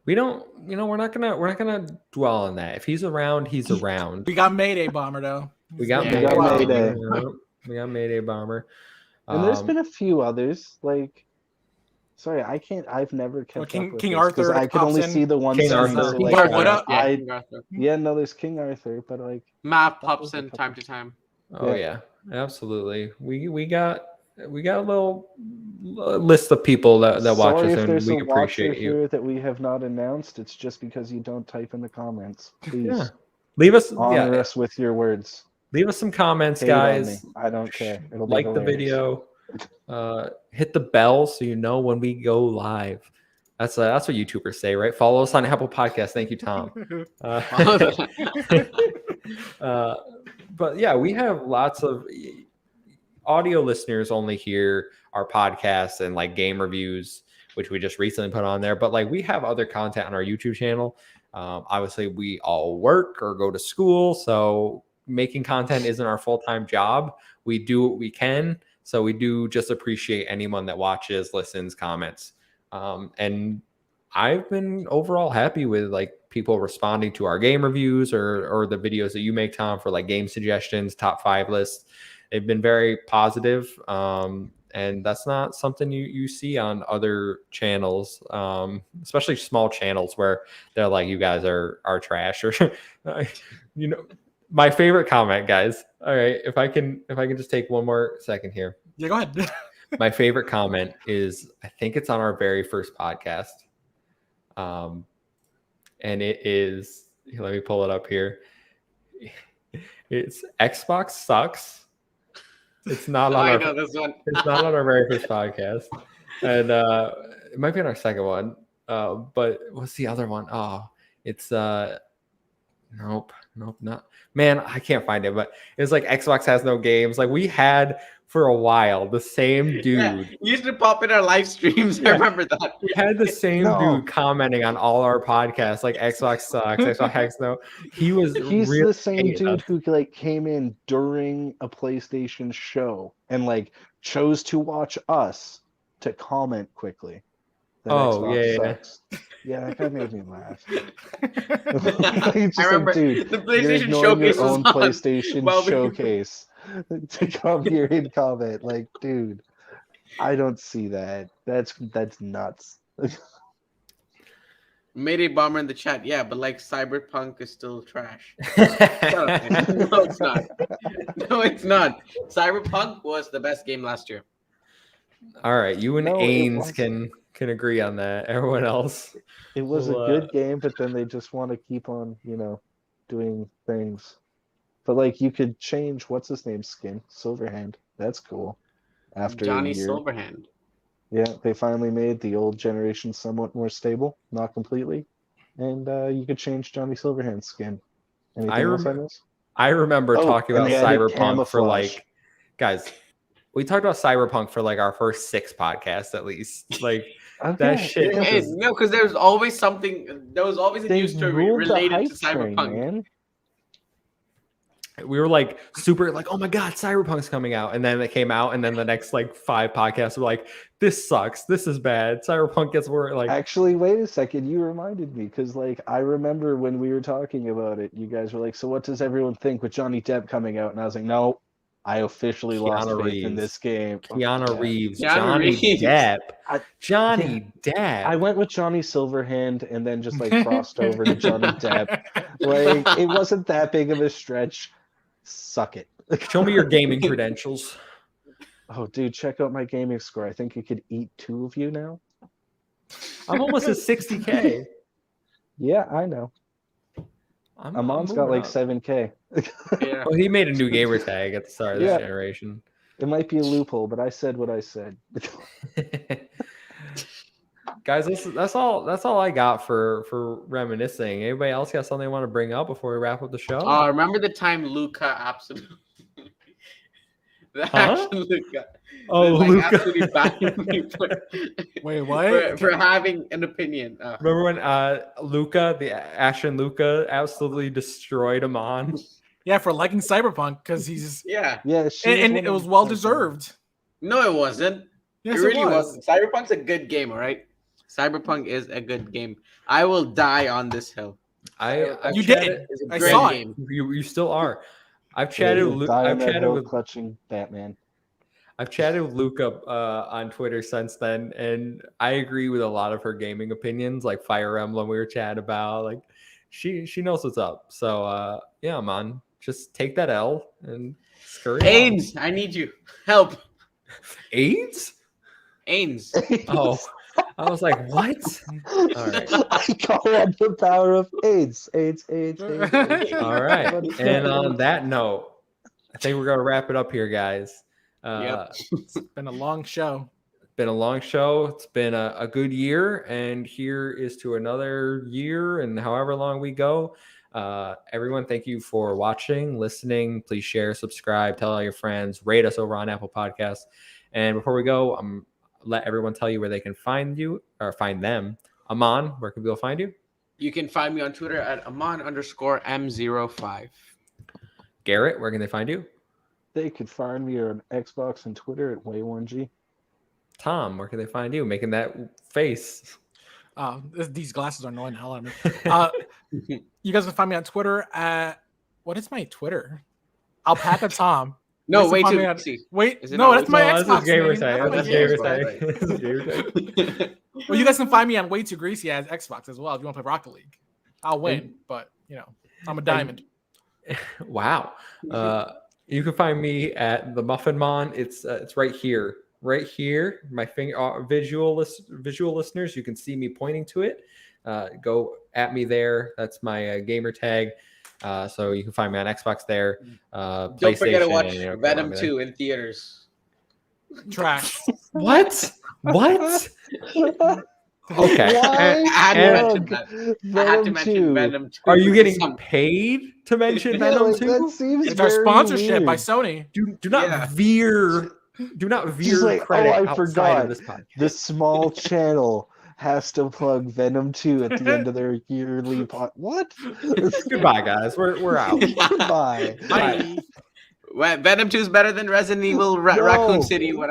We don't, we're not gonna dwell on that. If he's around, he's around. We got Mayday Bomber though. We got Mayday. Mayday. We got Mayday Bomber. And there's been a few others. Like, sorry, I've never kept up with King this, Arthur 'cause I can only pops in. see the one. King Arthur. So, King like, Arthur, what up? King Arthur. no, there's King Arthur, but like Map pops in time to time. Oh yeah, absolutely. We got a little list of people that watch sorry us, if and there's we a watcher appreciate you. here that we have not announced. It's just because you don't type in the comments. Please Yeah. Leave us honor us with your words. Leave us some comments, Hate on guys. me. I don't care. It'll be Like the hilarious. video. Hit the bell so you know when we go live. That's what YouTubers say, right? Follow us on Apple Podcasts. Thank you, Tom. But yeah, we have lots of audio listeners only hear our podcasts and like game reviews, which we just recently put on there. But like we have other content on our YouTube channel. Obviously, we all work or go to school, so making content isn't our full-time job. We do what we can. So we do just appreciate anyone that watches, listens, comments. And I've been overall happy with like people responding to our game reviews or the videos that you make, Tom, for like game suggestions, top 5 lists. They've been very positive. And that's not something you see on other channels, especially small channels where they're like, you guys are trash, or my favorite comment, guys. All right, if I can just take one more second here. Yeah, go ahead. My favorite comment is, I think it's on our very first podcast. And it is, let me pull it up here. It's Xbox sucks. It's not on know this one. It's not on our very first podcast. And it might be on our second one. But what's the other one? Oh, it's nope, not. Man, I can't find it, but it's like Xbox has no games. Like we had for a while the same dude. Yeah, used to pop in our live streams. I remember that. We had the same dude commenting on all our podcasts, like Xbox sucks, Xbox no. He's really the same dude who like came in during a PlayStation show and like chose to watch us to comment quickly. That Xbox sucks. Yeah, that guy made me laugh. I remember dude, the PlayStation you're showcase your own was on PlayStation showcase to come here and comment. Like, dude, I don't see that. That's nuts. Mayday Bomber in the chat. Yeah, but like Cyberpunk is still trash. Shut up, man. No, it's not. No, it's not. Cyberpunk was the best game last year. All right, you and No, it Ains wasn't. can agree on that. Everyone else, It was Well, a good game, but then they just want to keep on, doing things. But like you could change what's his name skin, Silverhand. That's cool. After Johnny a year. Silverhand. Yeah, they finally made the old generation somewhat more stable, not completely. And you could change Johnny Silverhand's skin. Anything else I miss? I remember Oh, talking and about they added Cyberpunk for camouflage. guys. We talked about Cyberpunk for like our first 6 podcasts at least. Like that shit. yeah, Hey, was- no, because there's always something. There was always a they news story ruled the related hype to train, Cyberpunk. man. we were like super like, oh my god, Cyberpunk's coming out, and then it came out, and then the next like 5 podcasts were like, this sucks, this is bad, Cyberpunk gets worse. Like, Actually, wait a second. You reminded me because, like, I remember when we were talking about it, you guys were like, "So, what does everyone think with Johnny Depp coming out?" And I was like, "No, I officially lost Keanu faith in Reeves. this game." Oh, Keanu yeah. Reeves, Keanu Johnny Reeves. Depp, I- Johnny Depp. I went with Johnny Silverhand and then just like crossed over to Johnny Depp. Like, it wasn't that big of a stretch. Suck it. Show me your gaming credentials. Oh, dude, check out my gaming score. I think it could eat 2 of you now. I'm almost at 60K. Yeah, I know. Amon's got like 7K. Yeah. Well, he made a new gamer tag at the start of this Yeah. generation. It might be a loophole, but I said what I said. Guys, that's all I got for reminiscing. Anybody else got something they want to bring up before we wrap up the show? Remember the time Luca absolutely. The Huh? action Luca. Oh, like, Luca. absolutely banned me Wait, what? for having an opinion. Remember when Luca, the Ashen Luca, absolutely destroyed Amon? Yeah, for liking Cyberpunk because he's Yeah. Yeah, and it was well deserved. No, it wasn't. Yes, it really was. wasn't. Cyberpunk's a good game, all right? Cyberpunk is a good game. I will die on this hill. I've You chatted- did. It's a I great saw it. game. You still are. I've chatted. I've chatted with clutching Batman. Luca on Twitter since then, and I agree with a lot of her gaming opinions. Like Fire Emblem, we were chatting about. Like she knows what's up. So yeah, man, just take that L and scurry. Ains, I need you. Help. AIDS? Ains. Oh, I was like, what? All right. I call on the power of AIDS. AIDS. All right. And on that note, I think we're gonna wrap it up here, guys. Yep. It's been a long show. Been a long show. It's been a good year, and here is to another year, and however long we go. Everyone, thank you for watching, listening. Please share, subscribe, tell all your friends, rate us over on Apple Podcasts. And before we go, let everyone tell you where they can find you or find them. Amon, where can people find you? You can find me on Twitter at Amon_M05. Garrett, where can they find you? They could find me on Xbox and Twitter at Way1G. Tom, where can they find you? Making that face. These glasses are annoying the hell out of me. You guys can find me on Twitter at what is my Twitter? Alpaca Tom. No, Listen, wait find too me on- easy. Wait, Is it no, not that's my No, Xbox. this is gamer name. tag. That's my This is gamer Xbox. tag. This is gamer tag. Well, you guys can find me on Way Too Greasy as Xbox as well if you want to play Rocket League. I'll win, but I'm a diamond. Wow. You can find me at the Muffin Mon. It's right here. Right here. My finger visual listeners, you can see me pointing to it. Go at me there. That's my gamer tag. So you can find me on Xbox there. Don't forget to watch PlayStation, Venom 2 in theaters. Trash. What? What? Okay. Why? I had to And- mention that. I had to mention Venom 2. Are you getting Some- paid to mention Yeah, Venom like, 2? that seems It's our very sponsorship by weird. Sony. Do not Yeah. veer. Do not veer like, credit I outside forgot. of this podcast. The small channel has to plug Venom 2 at the end of their yearly What? Goodbye, guys. We're out. Goodbye. Bye. Venom 2 is better than Resident Evil No. Raccoon City, whatever.